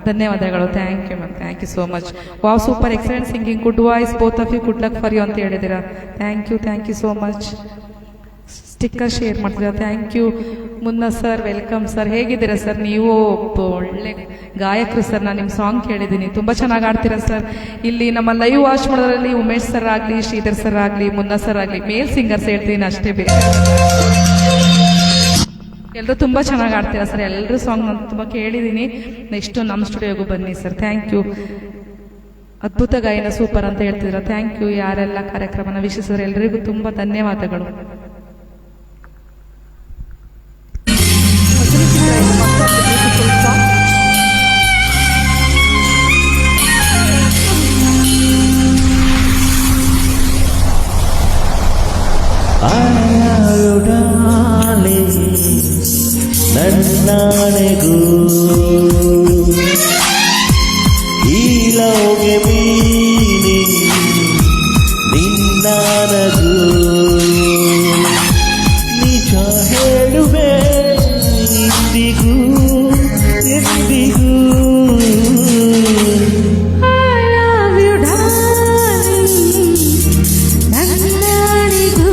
ಧನ್ಯವಾದಗಳು. Thank you ma'am, thank you so much. Wow, super, excellent singing, good voice, both of you, good luck for you ಅಂತ ಹೇಳಿದ್ದೀರಾ. Thank you so much. Sticker share ಮಾಡ್ತೀರಾ, thank you. Munna sir, welcome sir. ಹೇಗಿದ್ದೀರಾ sir? ನೀವು ಒಳ್ಳೆ ಗಾಯಕರು sir, ನಾನು ನಿಮ್ಮ song ಕೇಳಿದ್ದೀನಿ, ತುಂಬ ಚೆನ್ನಾಗಿ ಆಡ್ತೀರಾ ಸರ್. ಇಲ್ಲಿ ನಮ್ಮ ಲೈವ್ ವಾಚ್ ಮಾಡೋದ್ರಲ್ಲಿ ಉಮೇಶ್ ಸರ್ ಆಗಲಿ, ಶ್ರೀಧರ್ ಸರ್ ಆಗಲಿ, ಮುನ್ನ ಸರ್ ಆಗಲಿ, ಮೇಲ್ ಸಿಂಗರ್ಸ್ ಹೇಳ್ತೀನಿ ಅಷ್ಟೇ, ಬೇರೆ ಎಲ್ಲರೂ ತುಂಬ ಚೆನ್ನಾಗಿ ಆಡ್ತೀರಾ ಸರ್. ಎಲ್ಲರೂ ಸಾಂಗ್ ನಾನು ತುಂಬ ಕೇಳಿದ್ದೀನಿ. ನೆಕ್ಸ್ಟು ನಮ್ಮ ಸ್ಟುಡಿಯೋಗೂ ಬನ್ನಿ ಸರ್. Thank you. ಅದ್ಭುತ ಗಾಯನ, ಸೂಪರ್ ಅಂತ ಹೇಳ್ತಿದ್ದೀರಾ. Thank you. ಯಾರೆಲ್ಲ ಕಾರ್ಯಕ್ರಮನ ವೀಕ್ಷಿಸಿದ್ರೆ ಎಲ್ಲರಿಗೂ ತುಂಬ ಧನ್ಯವಾದಗಳು. ನನ್ನಾಣೆಗೂ ಈ ಲವ್ಗೆ ಮೀನಿ ನಿನ್ನಾನಗೂ ನಿಜ ಹೇಳುವೆ ಇಂದಿಗೂ ಎಂದಿಗೂ. I love you darling, ನನ್ನನಿಗೂ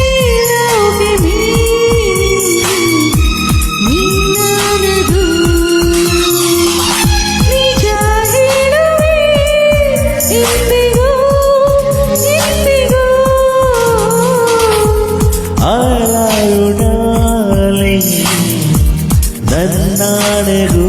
ಈ I love you darling ನನ್ನಾಣೆಗೂ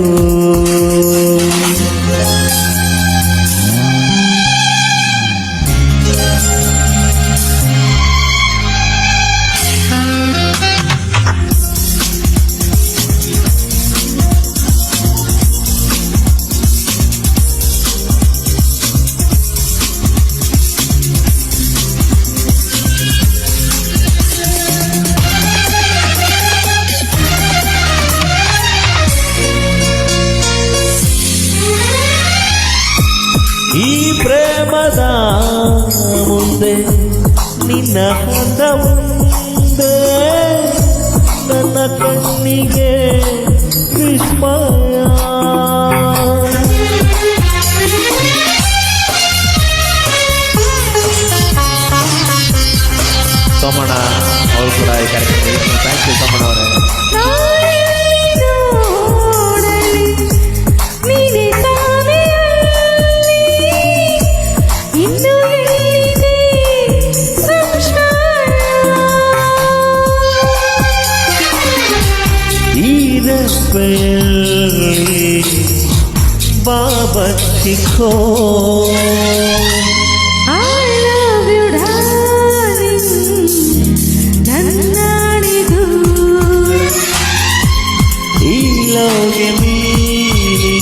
ಈ ಪ್ರೇಮದ ಮುಂದೆ ನಿನ್ನ ಹಂದ ಮುಂದೆ ನನ್ನ ಕಣ್ಣಿಗೆ ವಿಸ್ಮಯ ಸೋಮಣ್ಣ ಅವರು ಕೂಡ ಈ ಕಾರ್ಯಕ್ರಮ ಥ್ಯಾಂಕ್ ಯು ಸೋಮಣ್ಣ ಅವರೇ. ನೋಡಲಿ ನೀನೆ ತಾನೇ ಇನ್ನು ಎಲ್ಲಿದೆ ಸಂಶಯ ಈ ನಪ್ಪೆಯಲ್ಲಿ ಬಾಬಚ್ಚಿಕೋ I love you darling ನನ್ನಾಣಿಗೂ ಈ ಲೋಗೆ ಮೀರಿ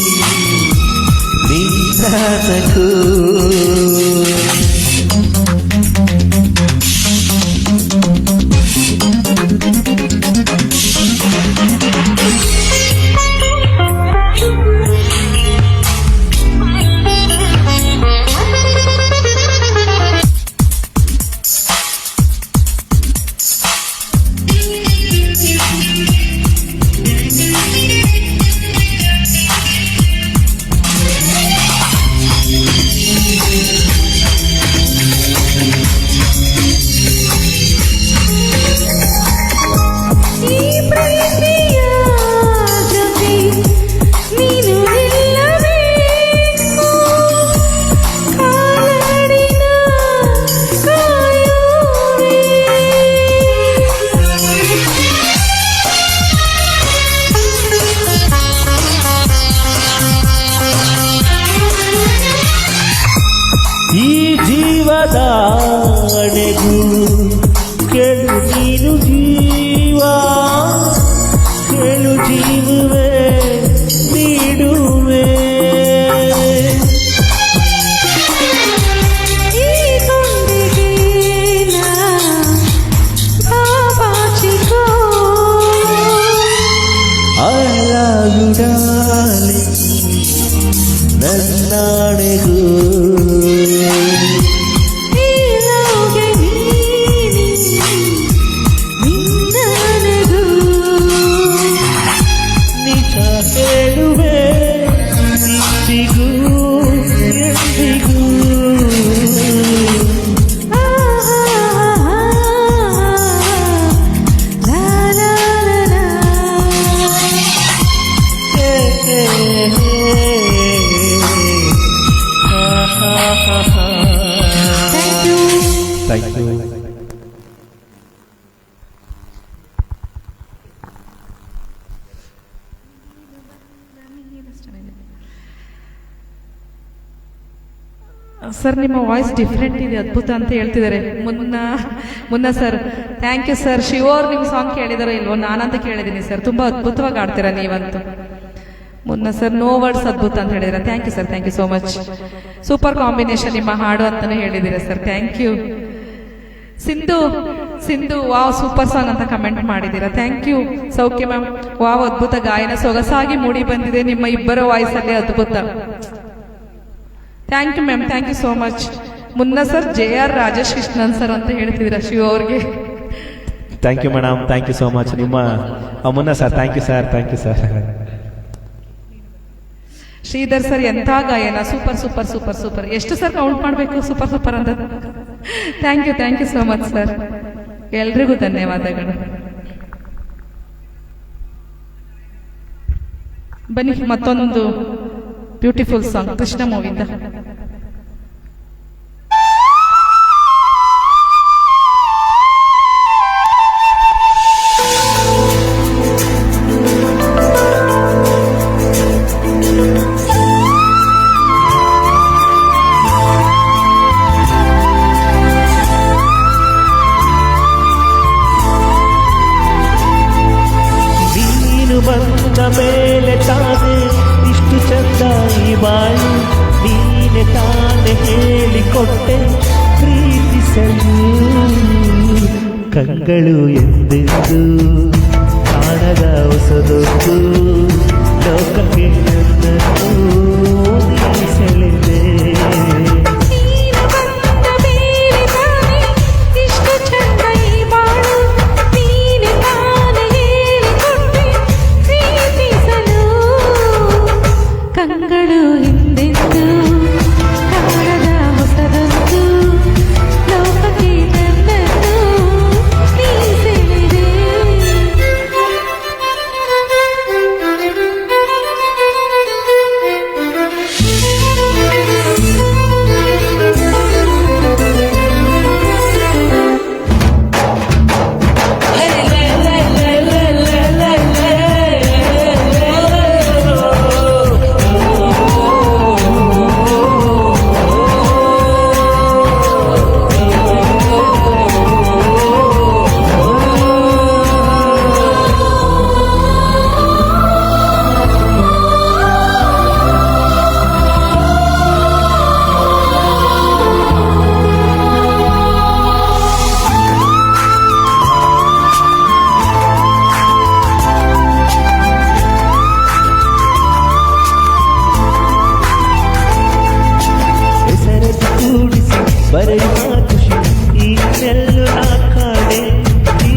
ನಿನ್ನನಗೂ ಈ ಪ್ರೀತಿಯ ಜೊತೆ ನೀನು ನಿಲ್ಲಬೇಕು ಕಾಲಡಿನ ಕಾಯುವೆ ಈ ಜೀವದ ಅಣೆಗೂ ಕೆಳು ನೀನು ಜೀವ ಕೆಳು ಜೀವವೇ ನೀಡುವೆ ಈ ಗೊಂಬೆಗೆ ನಾ ಬಾಬಾಚಿಕೋ I love you darling ನನ್ನಾಣೆಗೂ ಈ ಲೋಗೆ ನೀನೆ ನಿನ್ನನಗೂ ನಿಜ ಹೇಳುವೆ ಇಂದಿಗೂ ಎಂದಿಗೂ ಲಾ ಲಾ ಲಾ ಹೇ, ಹೇ, ಹೇ. ಹಾ, ಹಾ, ಹಾ, ಹಾ. Thank you thank you. Sir ನಿಮ್ಮ ವಾಯ್ಸ್ ಡಿಫ್ರೆಂಟ್ ಇದೆ, ಅದ್ಭುತ ಅಂತ ಹೇಳ್ತಿದ್ದಾರೆ Munna sir. Thank you sir. ಶಿವೋರ್ ನಿಮ್ಮ ಸಾಂಗ್ ಕೇಳಿದಾರೋ ಇಲ್ವೋ, ನಾನಂತ ಕೇಳಿದ್ದೀನಿ ಸರ್. ತುಂಬ ಅದ್ಭುತವಾಗಿ ಆಡ್ತೀರಾ ನೀವಂತೂ. ಮುನ್ನ ಸರ್ ನೋ ವರ್ಡ್ಸ್ ಅದ್ಭುತ ಅಂತ ಹೇಳಿದ್ರೆ thank you sir. Thank you so much. Super combination ನಿಮ್ಮ ಹಾಡು ಅಂತಾನೆ ಹೇಳಿದ್ದೀರಾ sir. Thank you. Sindhu wow super song ಅಂತ ಕಮೆಂಟ್ ಮಾಡಿದ್ದೀರಾ. ಥ್ಯಾಂಕ್ ಯು. ಸೌಖ್ಯ ಮ್ಯಾಮ್ ವಾವ್ ಅದ್ಭುತ ಗಾಯನ ಸೊಗಸಾಗಿ ಮೂಡಿ ಬಂದಿದೆ ನಿಮ್ಮ ಇಬ್ಬರ ವಾಯ್ಸಲ್ಲಿ, ಅದ್ಭುತ. Thank you ma'am. Thank you so much. Munna sir JR Rajesh Krishnan sir ಅಂತ ಹೇಳ್ತಿದ್ದೀರಾ ಶಿವ ಅವ್ರಿಗೆ. Thank you madam. Thank you so much. ನಿಮ್ಮ Munna sir thank you sir. Thank you sir. Sridhar sir ಎಂಥ ಗಾಯನ, ಸೂಪರ್ ಸೂಪರ್ ಸೂಪರ್ ಸೂಪರ್. ಎಷ್ಟು ಸರ್ ಕೌಂಟ್ ಮಾಡಬೇಕು super super ಅಂತ? Thank you so much sir. ಎಲ್ರಿಗೂ ಧನ್ಯವಾದಗಳು. ಬನ್ನಿ ಮತ್ತೊಂದು ಬ್ಯೂಟಿಫುಲ್ ಸಾಂಗ್ ಕೃಷ್ಣ ಮೂವಿಂದ. ನೀನು ಬಂದ ಮೇಲೆ ತಾನೇ ಇಷ್ಟು ಚಂದ ಈ ಬಾಳು, ನೀನೆ ತಾನೇ ಹೇಳಿಕೊಟ್ಟೆ ಪ್ರೀತಿಸಲು. ಕಂಗಳು ಎಂದೆಂದು ಕಾಣದ ಹೊಸದೊಂದು ಲೋಕಕ್ಕೆ ನನ್ನನ್ನು ನೀ ಸೆಳೆದೆ. ನೀನು ಬಂದ ಮೇಲೆ ತಾನೇ ಇಷ್ಟು ಚಂದ ಈ ಬಾಳು, ನೀನೆ ತಾನೇ ಹೇಳಿಕೊಟ್ಟೆ ಪ್ರೀತಿಸಲು. ಕಂಗಳು ಹಿಂದೆಂದು ಕಾಣದ ಹೊಸದೊಂದು ಲೋಕಕ್ಕೆ ನನ್ನನ್ನು ನೀ ಸೆಳೆದೆ. ಬರೆಯುವ ಖುಷಿ ಇನ್ನೆಲ್ಲೂ ನಾ ಕಾಣೆ. ಈ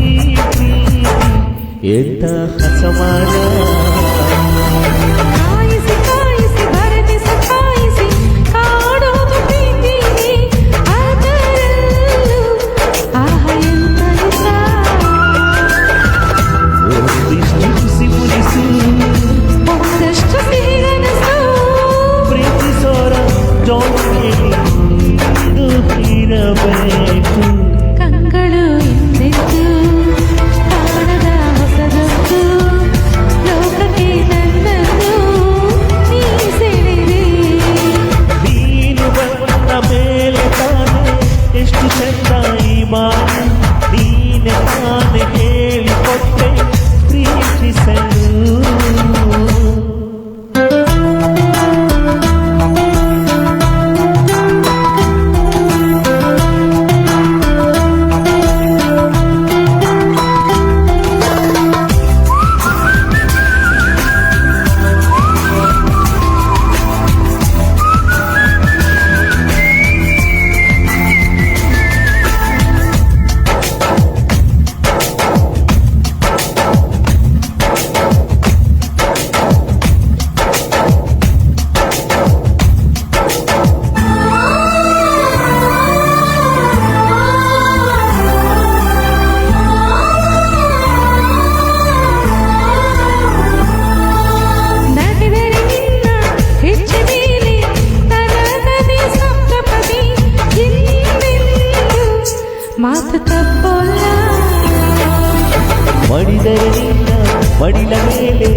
ಪ್ರೀತಿ ಎಂತ ಹಸಮಾನ, ಕಾಯಿಸಿ ಕಾಯಿಸಿ ಬರೆದಿ ಸತಾಯಿಸಿ ಕಾಡೋದು ಪ್ರೀತಿಗೆ, ಅದರಲ್ಲೂ ಆಹ ಎಂತ ನಿಜ. ಒಂದಿಷ್ಟು ಖುಷಿ ಮುರಿಸು ಒಂದಷ್ಟು ಸಿಹಿಗನಸು ಪ್ರೀತಿಸೋರ ಇದು ಇರಬೇಕು. ಕಂಗಳು ಎಂದೆಂದು ಕಾಣದ ಹೊಸದೊಂದು ಲೋಕಕ್ಕೆ ನನ್ನನ್ನು ನೀ ಸೆಳೆದೆ. ನೀನು ಬಂದ ಮೇಲೆ ತಾನೇ ಎಷ್ಟು ಚಂದ ಈ ಬಾಳು, ನೀನೆ ತಾನೇ ಹೇಳಿಕೊಟ್ಟೆ ಪ್ರೀತಿಸಲು. ನಟಿದರೆ ನಿನ್ನ ಹೆಚ್ಚು ಮೇಲೆ ತನದದಿ ಸಪ್ತಪದಿ, ಇನ್ನೆಂದು ಮಾತು ತಪ್ಪಲ್ಲ. ಮಡಿದರೆ ನಿನ್ನ ಮಡಿಲ ಮೇಲೆ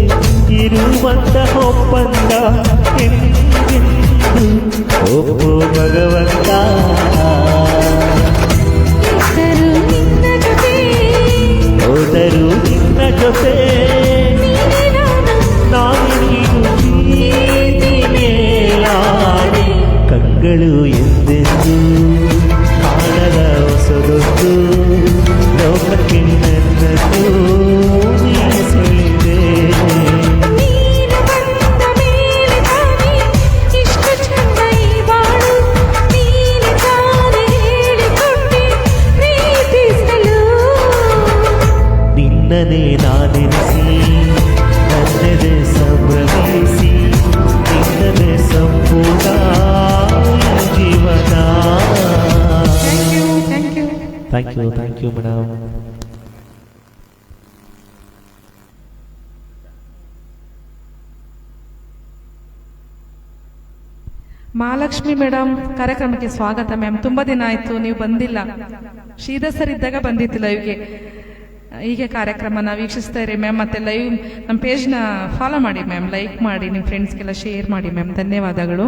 ಇರುವಂತ ಒಪ್ಪಂದ ಎಂದೆಂದು ಒಪ್ಪು ಭಗವಂತ. ಇದ್ದರೂ ನಿನ್ನ ಜೊತೆ ಹೋದರೂ ನಿನ್ನ ಜೊತೆ ನೀನೆ ನಾನು ನಾನೀಗ ಪ್ರೀತಿ ಮೇಲಾದೆ. ಕಂಗಳು ಎಂದೆಂದು ಕಾಣದ ಹೊಸದೊಂದು ಲೋಕಕ್ಕೆ ನನ್ನನ್ನು ನೀ ಸೆಳೆದೆ. ನೀನು ಬಂದ ಮೇಲೆ ತಾನೇ ಇಷ್ಟು ಚಂದ ಈ ಬಾಳು, ನೀನೆ ತಾನೇ ಹೇಳಿಕೊಟ್ಟೆ ಪ್ರೀತಿಸಲು. ನಿನ್ನನೇ ನಾನೆನಿಸಿ ನನ್ನದೇ ಸಂಭ್ರಮಿಸಿ, ನಿನ್ನದೇ ಸಂಪೂರ್ಣ ಜೀವನ. Thank you madam. Mahalakshmi madam ಕಾರ್ಯಕ್ರಮಕ್ಕೆ ಸ್ವಾಗತ ಮ್ಯಾಮ್. ತುಂಬಾ ದಿನ ಆಯ್ತು ನೀವು ಬಂದಿಲ್ಲ. ಶ್ರೀಧರ್ ಸರ್ ಇದ್ದಾಗ ಬಂದಿತ್ತು ಲೈವ್ಗೆ. ಹೀಗೆ ಕಾರ್ಯಕ್ರಮನ ವೀಕ್ಷಿಸ್ತಾ ಇರಿ ಮ್ಯಾಮ್. ಮತ್ತೆ ಲೈವ್ ನಮ್ಮ ಪೇಜ್ನ ಫಾಲೋ ಮಾಡಿ ಮ್ಯಾಮ್, ಲೈಕ್ ಮಾಡಿ, ನಿಮ್ಮ ಫ್ರೆಂಡ್ಸ್ಗೆಲ್ಲ ಶೇರ್ ಮಾಡಿ ಮ್ಯಾಮ್. ಧನ್ಯವಾದಗಳು.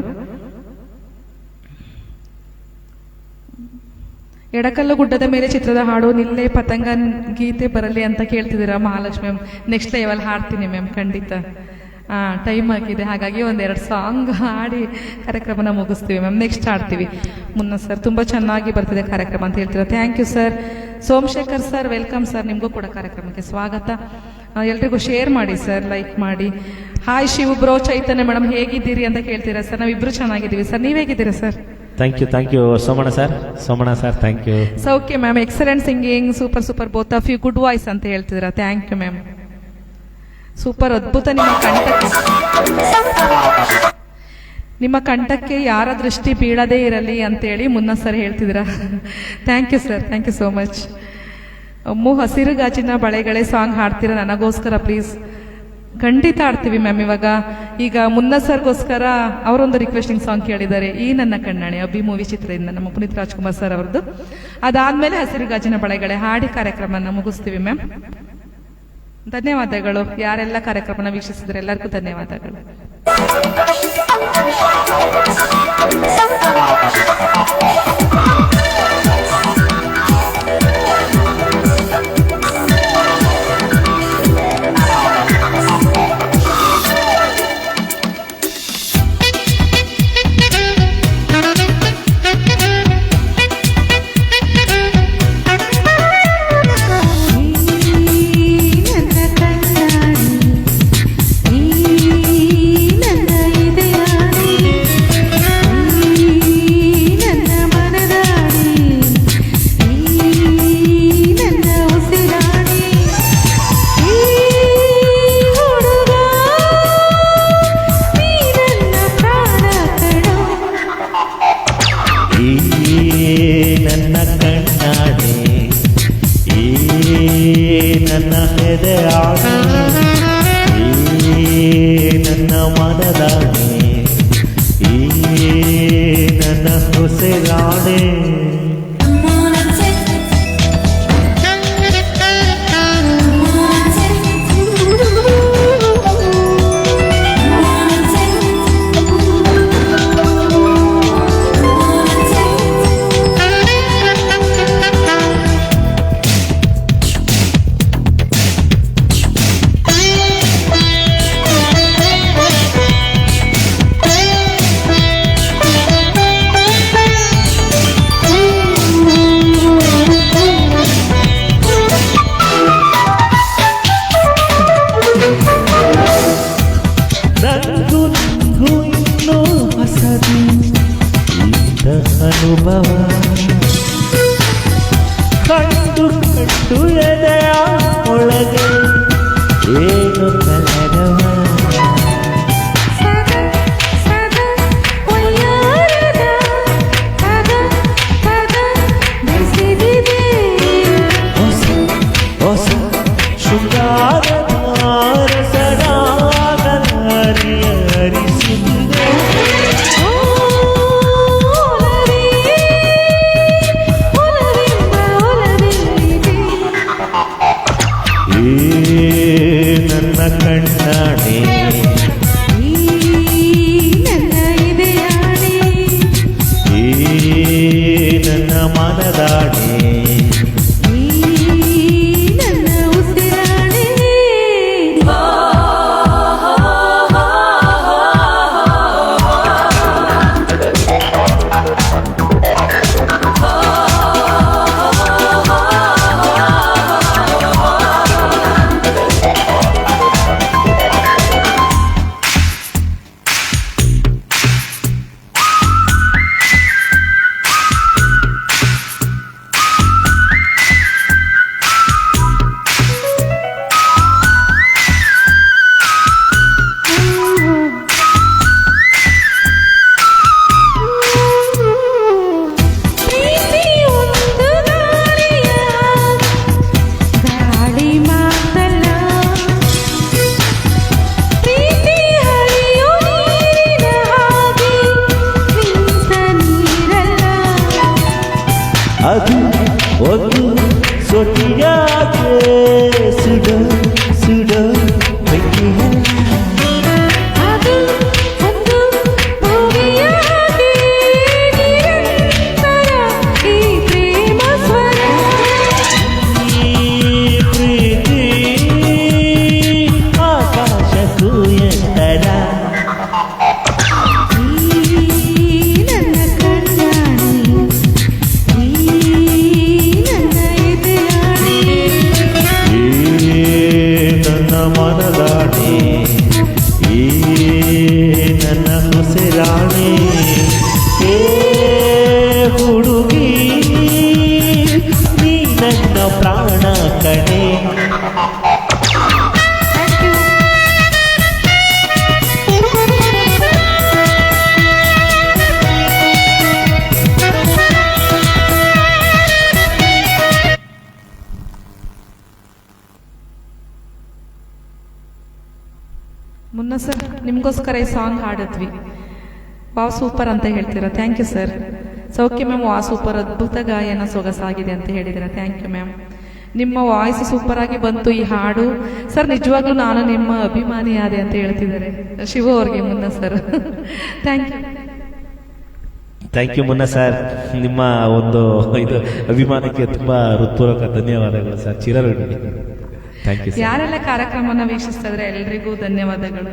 ಎಡಕಲ್ಲು ಗುಡ್ಡದ ಮೇಲೆ ಚಿತ್ರದ ಹಾಡು ನಿಲ್ಲೆ ಪತಂಗ ಗೀತೆ ಬರಲಿ ಅಂತ ಕೇಳ್ತಿದ್ದೀರಾ ಮಹಾಲಕ್ಷ್ಮಿ ಮ್ಯಾಮ್. ನೆಕ್ಸ್ಟ್ ಲೈವಲ್ಲಿ ಹಾಡ್ತೀನಿ ಮ್ಯಾಮ್, ಖಂಡಿತ. ಟೈಮ್ ಆಗಿದೆ, ಹಾಗಾಗಿ ಒಂದೆರಡು ಸಾಂಗ್ ಹಾಡಿ ಕಾರ್ಯಕ್ರಮನ ಮುಗಿಸ್ತೀವಿ ಮ್ಯಾಮ್. ನೆಕ್ಸ್ಟ್ ಹಾಡ್ತೀವಿ. ಮುನ್ನ ಸರ್ ತುಂಬ ಚೆನ್ನಾಗಿ ಬರ್ತಿದೆ ಕಾರ್ಯಕ್ರಮ ಅಂತ ಹೇಳ್ತೀರಾ. Thank you sir. Somashekhar sir welcome sir, ನಿಮಗೂ ಕೂಡ ಕಾರ್ಯಕ್ರಮಕ್ಕೆ ಸ್ವಾಗತ. ಎಲ್ರಿಗೂ ಶೇರ್ ಮಾಡಿ ಸರ್, ಲೈಕ್ ಮಾಡಿ. Hi Shiva bro, Chaitanya madam ಹೇಗಿದ್ದೀರಿ ಅಂತ ಕೇಳ್ತೀರಾ ಸರ್. ನಾವಿಬ್ರು ಚೆನ್ನಾಗಿದ್ದೀವಿ ಸರ್, ನೀವು ಹೇಗಿದ್ದೀರಾ sir? Thank you Somanna sir thank you. Okay ma'am, excellent singing, super both of you, good voice ಅಂತ ಹೇಳ್ತಿದ್ದೀರಾ. ಥ್ಯಾಂಕ್ ಯು ಮ್ಯಾಮ್, ಸೂಪರ್, ಅದ್ಭುತ. ನಿಮ್ಮ ಕಂಠಕ್ಕೆ ಯಾರ ದೃಷ್ಟಿ ಬೀಳದೇ ಇರಲಿ ಅಂತೇಳಿ ಮುನ್ನ ಸರ್ ಹೇಳ್ತಿದ್ದೀರಾ. Thank you sir, thank you so much. Ammu ಹಸಿರು ಗಾಜಿನ ಬಳೆಗಳೇ ಸಾಂಗ್ ಹಾಡ್ತೀರಾ ನನಗೋಸ್ಕರ ಪ್ಲೀಸ್? ಖಂಡಿತ ಆಡ್ತೀವಿ ಮ್ಯಾಮ್. ಈಗ ಮುನ್ನ ಸರ್ಗೋಸ್ಕರ ಅವರೊಂದು ರಿಕ್ವೆಸ್ಟಿಂಗ್ ಸಾಂಗ್ ಕೇಳಿದ್ದಾರೆ, ಈ ನನ್ನ ಕಣ್ಣಾಣೆ ಅಬ್ಬಿ ಮೂವಿ ಚಿತ್ರದಿಂದ, ನಮ್ಮ ಪುನೀತ್ ರಾಜ್ಕುಮಾರ್ ಸರ್ ಅವರದ್ದು. ಅದಾದ್ಮೇಲೆ ಹಸಿರು ಗಾಜಿನ ಬಳೆಗಳೇ ಹಾಡಿ ಕಾರ್ಯಕ್ರಮನ ಮುಗಿಸ್ತೀವಿ ಮ್ಯಾಮ್. ಧನ್ಯವಾದಗಳು. ಯಾರೆಲ್ಲ ಕಾರ್ಯಕ್ರಮನ ವೀಕ್ಷಿಸಿದ್ರೆ ಎಲ್ಲರಿಗೂ ಧನ್ಯವಾದಗಳು. ನನ್ನ ಕಣ್ಣಾಡೆ, ಈ ನನ್ನ ಹೆದೆಯಾಡೆ, ಈ ನನ್ನ ಮನದಾಡೆ, ಈ ನನ್ನ ಉಸಿರಾಡೆ. ನಂಗೂ ಇನ್ನೂ ಹೊಸದು ಇಂಥ ಅನುಭವ, ಕಂಡು ಎದೆಯ ಒಳಗೆ ಏನು ಕಲರವ. ಹೊಸ ಶೃಂಗಾರದ ಹರಿಸುತ್ತಿದೆ. ಈ ನನ್ನ ಕಣ್ಣಾಡೆ, ಈ ನನ್ನ ಮನದಾಡೆ, ಅದು ಒಂದು ಸೊಟ್ಟಿಯಾಗೆ ಸುಡೋ ಸುಡೋ ಬೆಂಕಿಯಲ್ಲ. ಅದು ಒಂದು ಭೂಮಿಯಾಗಿ ನಿರಂತರ ಈ ಪ್ರೇಮ ಮುನ್ನ ಸರ್ ನಿಮಗೋಸ್ಕರ ಈ ಸಾಂಗ್ ಹಾಡಿದ್ವಿ. ವಾವ್ ಸೂಪರ್ ಅಂತ ಹೇಳ್ತೀರಾ, ಥ್ಯಾಂಕ್ ಯು ಸರ್. ಸೌಖ್ಯ ಮ್ಯಾಮ್, ವಾ ಸೂಪರ್, ಅದ್ಭುತ ಗಾಯನ ಸೊಗಸಾಗಿದೆ ಅಂತ ಹೇಳಿದ್ದೀರಾ, ಥ್ಯಾಂಕ್ ಯು ಮ್ಯಾಮ್. ನಿಮ್ಮ ವಾಯ್ಸ್ ಸೂಪರ್ ಆಗಿ ಬಂತು ಈ ಹಾಡು ಸರ್, ನಿಜವಾಗ್ಲೂ ನಾನು ನಿಮ್ಮ ಅಭಿಮಾನಿಯಾದೆ ಅಂತ ಹೇಳ್ತಿದ್ದಾರೆ ಶಿವ ಅವ್ರಿಗೆ Munna sir. Thank you. Thank you Munna sir, ನಿಮ್ಮ ಒಂದು ಇದು ಅಭಿಮಾನಕ್ಕೆ ತುಂಬಾ ಹೃತ್ಪೂರ್ವಕ ಧನ್ಯವಾದಗಳು ಸರ್. ಚಿರಋಣಿ. Thank you sir. ಯಾರೆಲ್ಲ ಕಾರ್ಯಕ್ರಮನ ವೀಕ್ಷಿಸ್ತಾ ಇದ್ರೆ ಎಲ್ರಿಗೂ ಧನ್ಯವಾದಗಳು.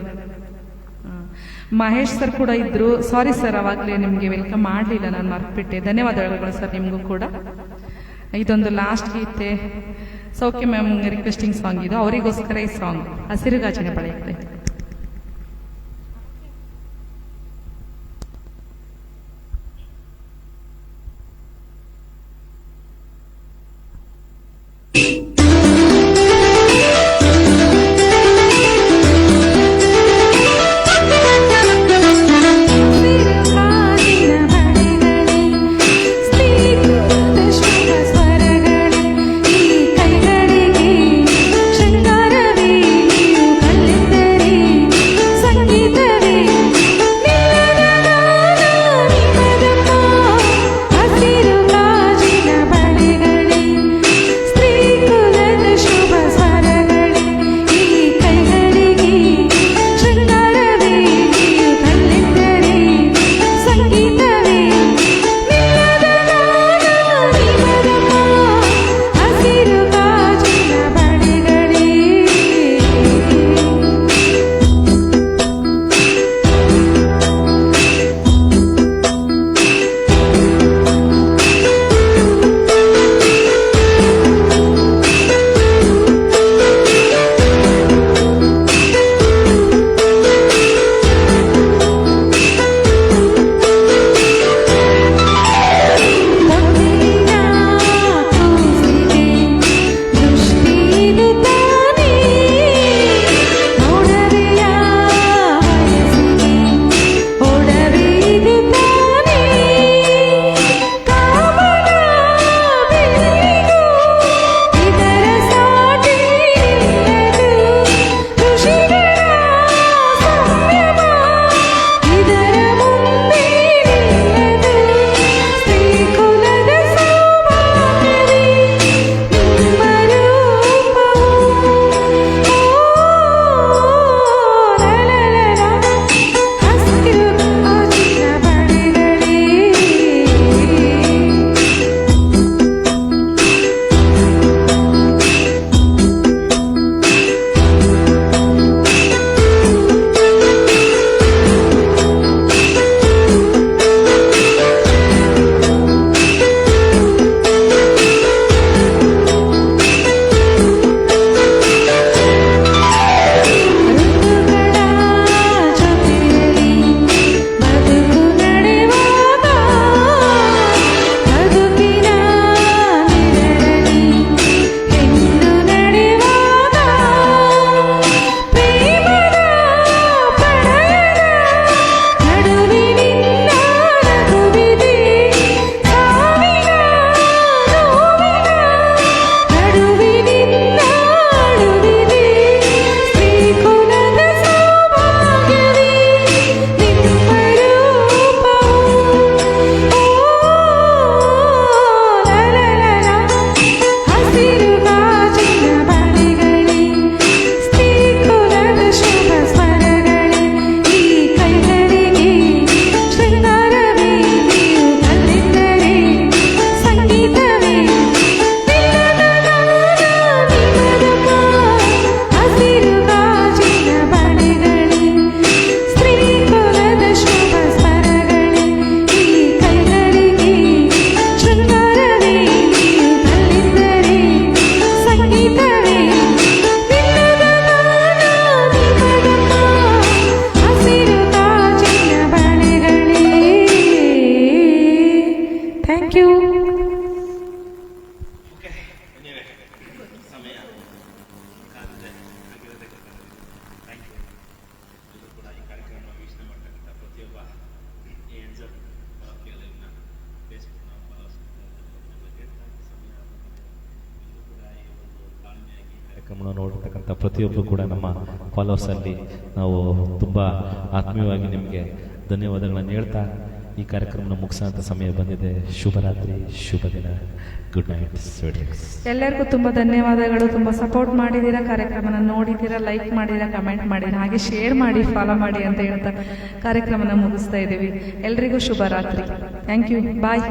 ಮಹೇಶ್ ಸರ್ ಕೂಡ ಇದ್ರು, ಸಾರಿ ಸರ್ ಅವಾಗಲೇ ನಿಮಗೆ ವೆಲ್ಕಮ್ ಮಾಡಲಿಲ್ಲ, ನಾನು ಮರ್ತ್ಬಿಟ್ಟೆ. ಧನ್ಯವಾದಗಳು ಸರ್ ನಿಮಗೂ ಕೂಡ. ಇದೊಂದು ಲಾಸ್ಟ್ ಗೀತೆ ಸೌಖ್ಯ ಮ್ಯಾಮ್ ರಿಕ್ವೆಸ್ಟಿಂಗ್ ಸಾಂಗ್ ಇದು, ಅವರಿಗೋಸ್ಕರ ಈ ಸಾಂಗ್ ಹಸಿರುಗಾಜಿನ ಬಳೆಗಳೇ. ಕಾರ್ಯಕ್ರಮವನ್ನು ನೋಡಿರ್ತಕ್ಕಂಥ ಪ್ರತಿಯೊಬ್ಬರು ಕೂಡ ನಮ್ಮ ಫಾಲೋವರ್ಸಲ್ಲಿ ನಾವು ತುಂಬ ಆತ್ಮೀಯವಾಗಿ ನಿಮಗೆ ಧನ್ಯವಾದಗಳನ್ನು ಹೇಳ್ತಾ ಈ ಕಾರ್ಯಕ್ರಮನ ಮುಗಿಸೋಂಥ ಸಮಯ ಬಂದಿದೆ. ಶುಭರಾತ್ರಿ, ಶುಭ ದಿನ, ಗುಡ್ ನೈಟ್ ಸ್ವೀಟ್ಸ್. ಎಲ್ಲರಿಗೂ ತುಂಬ ಧನ್ಯವಾದಗಳು. ತುಂಬ ಸಪೋರ್ಟ್ ಮಾಡಿದ್ದೀರಾ, ಕಾರ್ಯಕ್ರಮನ ನೋಡಿದ್ದೀರಾ, ಲೈಕ್ ಮಾಡಿದ್ದೀರಾ, ಕಮೆಂಟ್ ಮಾಡಿದ್ದೀರಾ, ಹಾಗೆ ಶೇರ್ ಮಾಡಿ, ಫಾಲೋ ಮಾಡಿ ಅಂತ ಹೇಳ್ತಾ ಕಾರ್ಯಕ್ರಮನ ಮುಗಿಸ್ತಾ ಇದ್ದೀವಿ. ಎಲ್ರಿಗೂ ಶುಭರಾತ್ರಿ. Thank you, bye.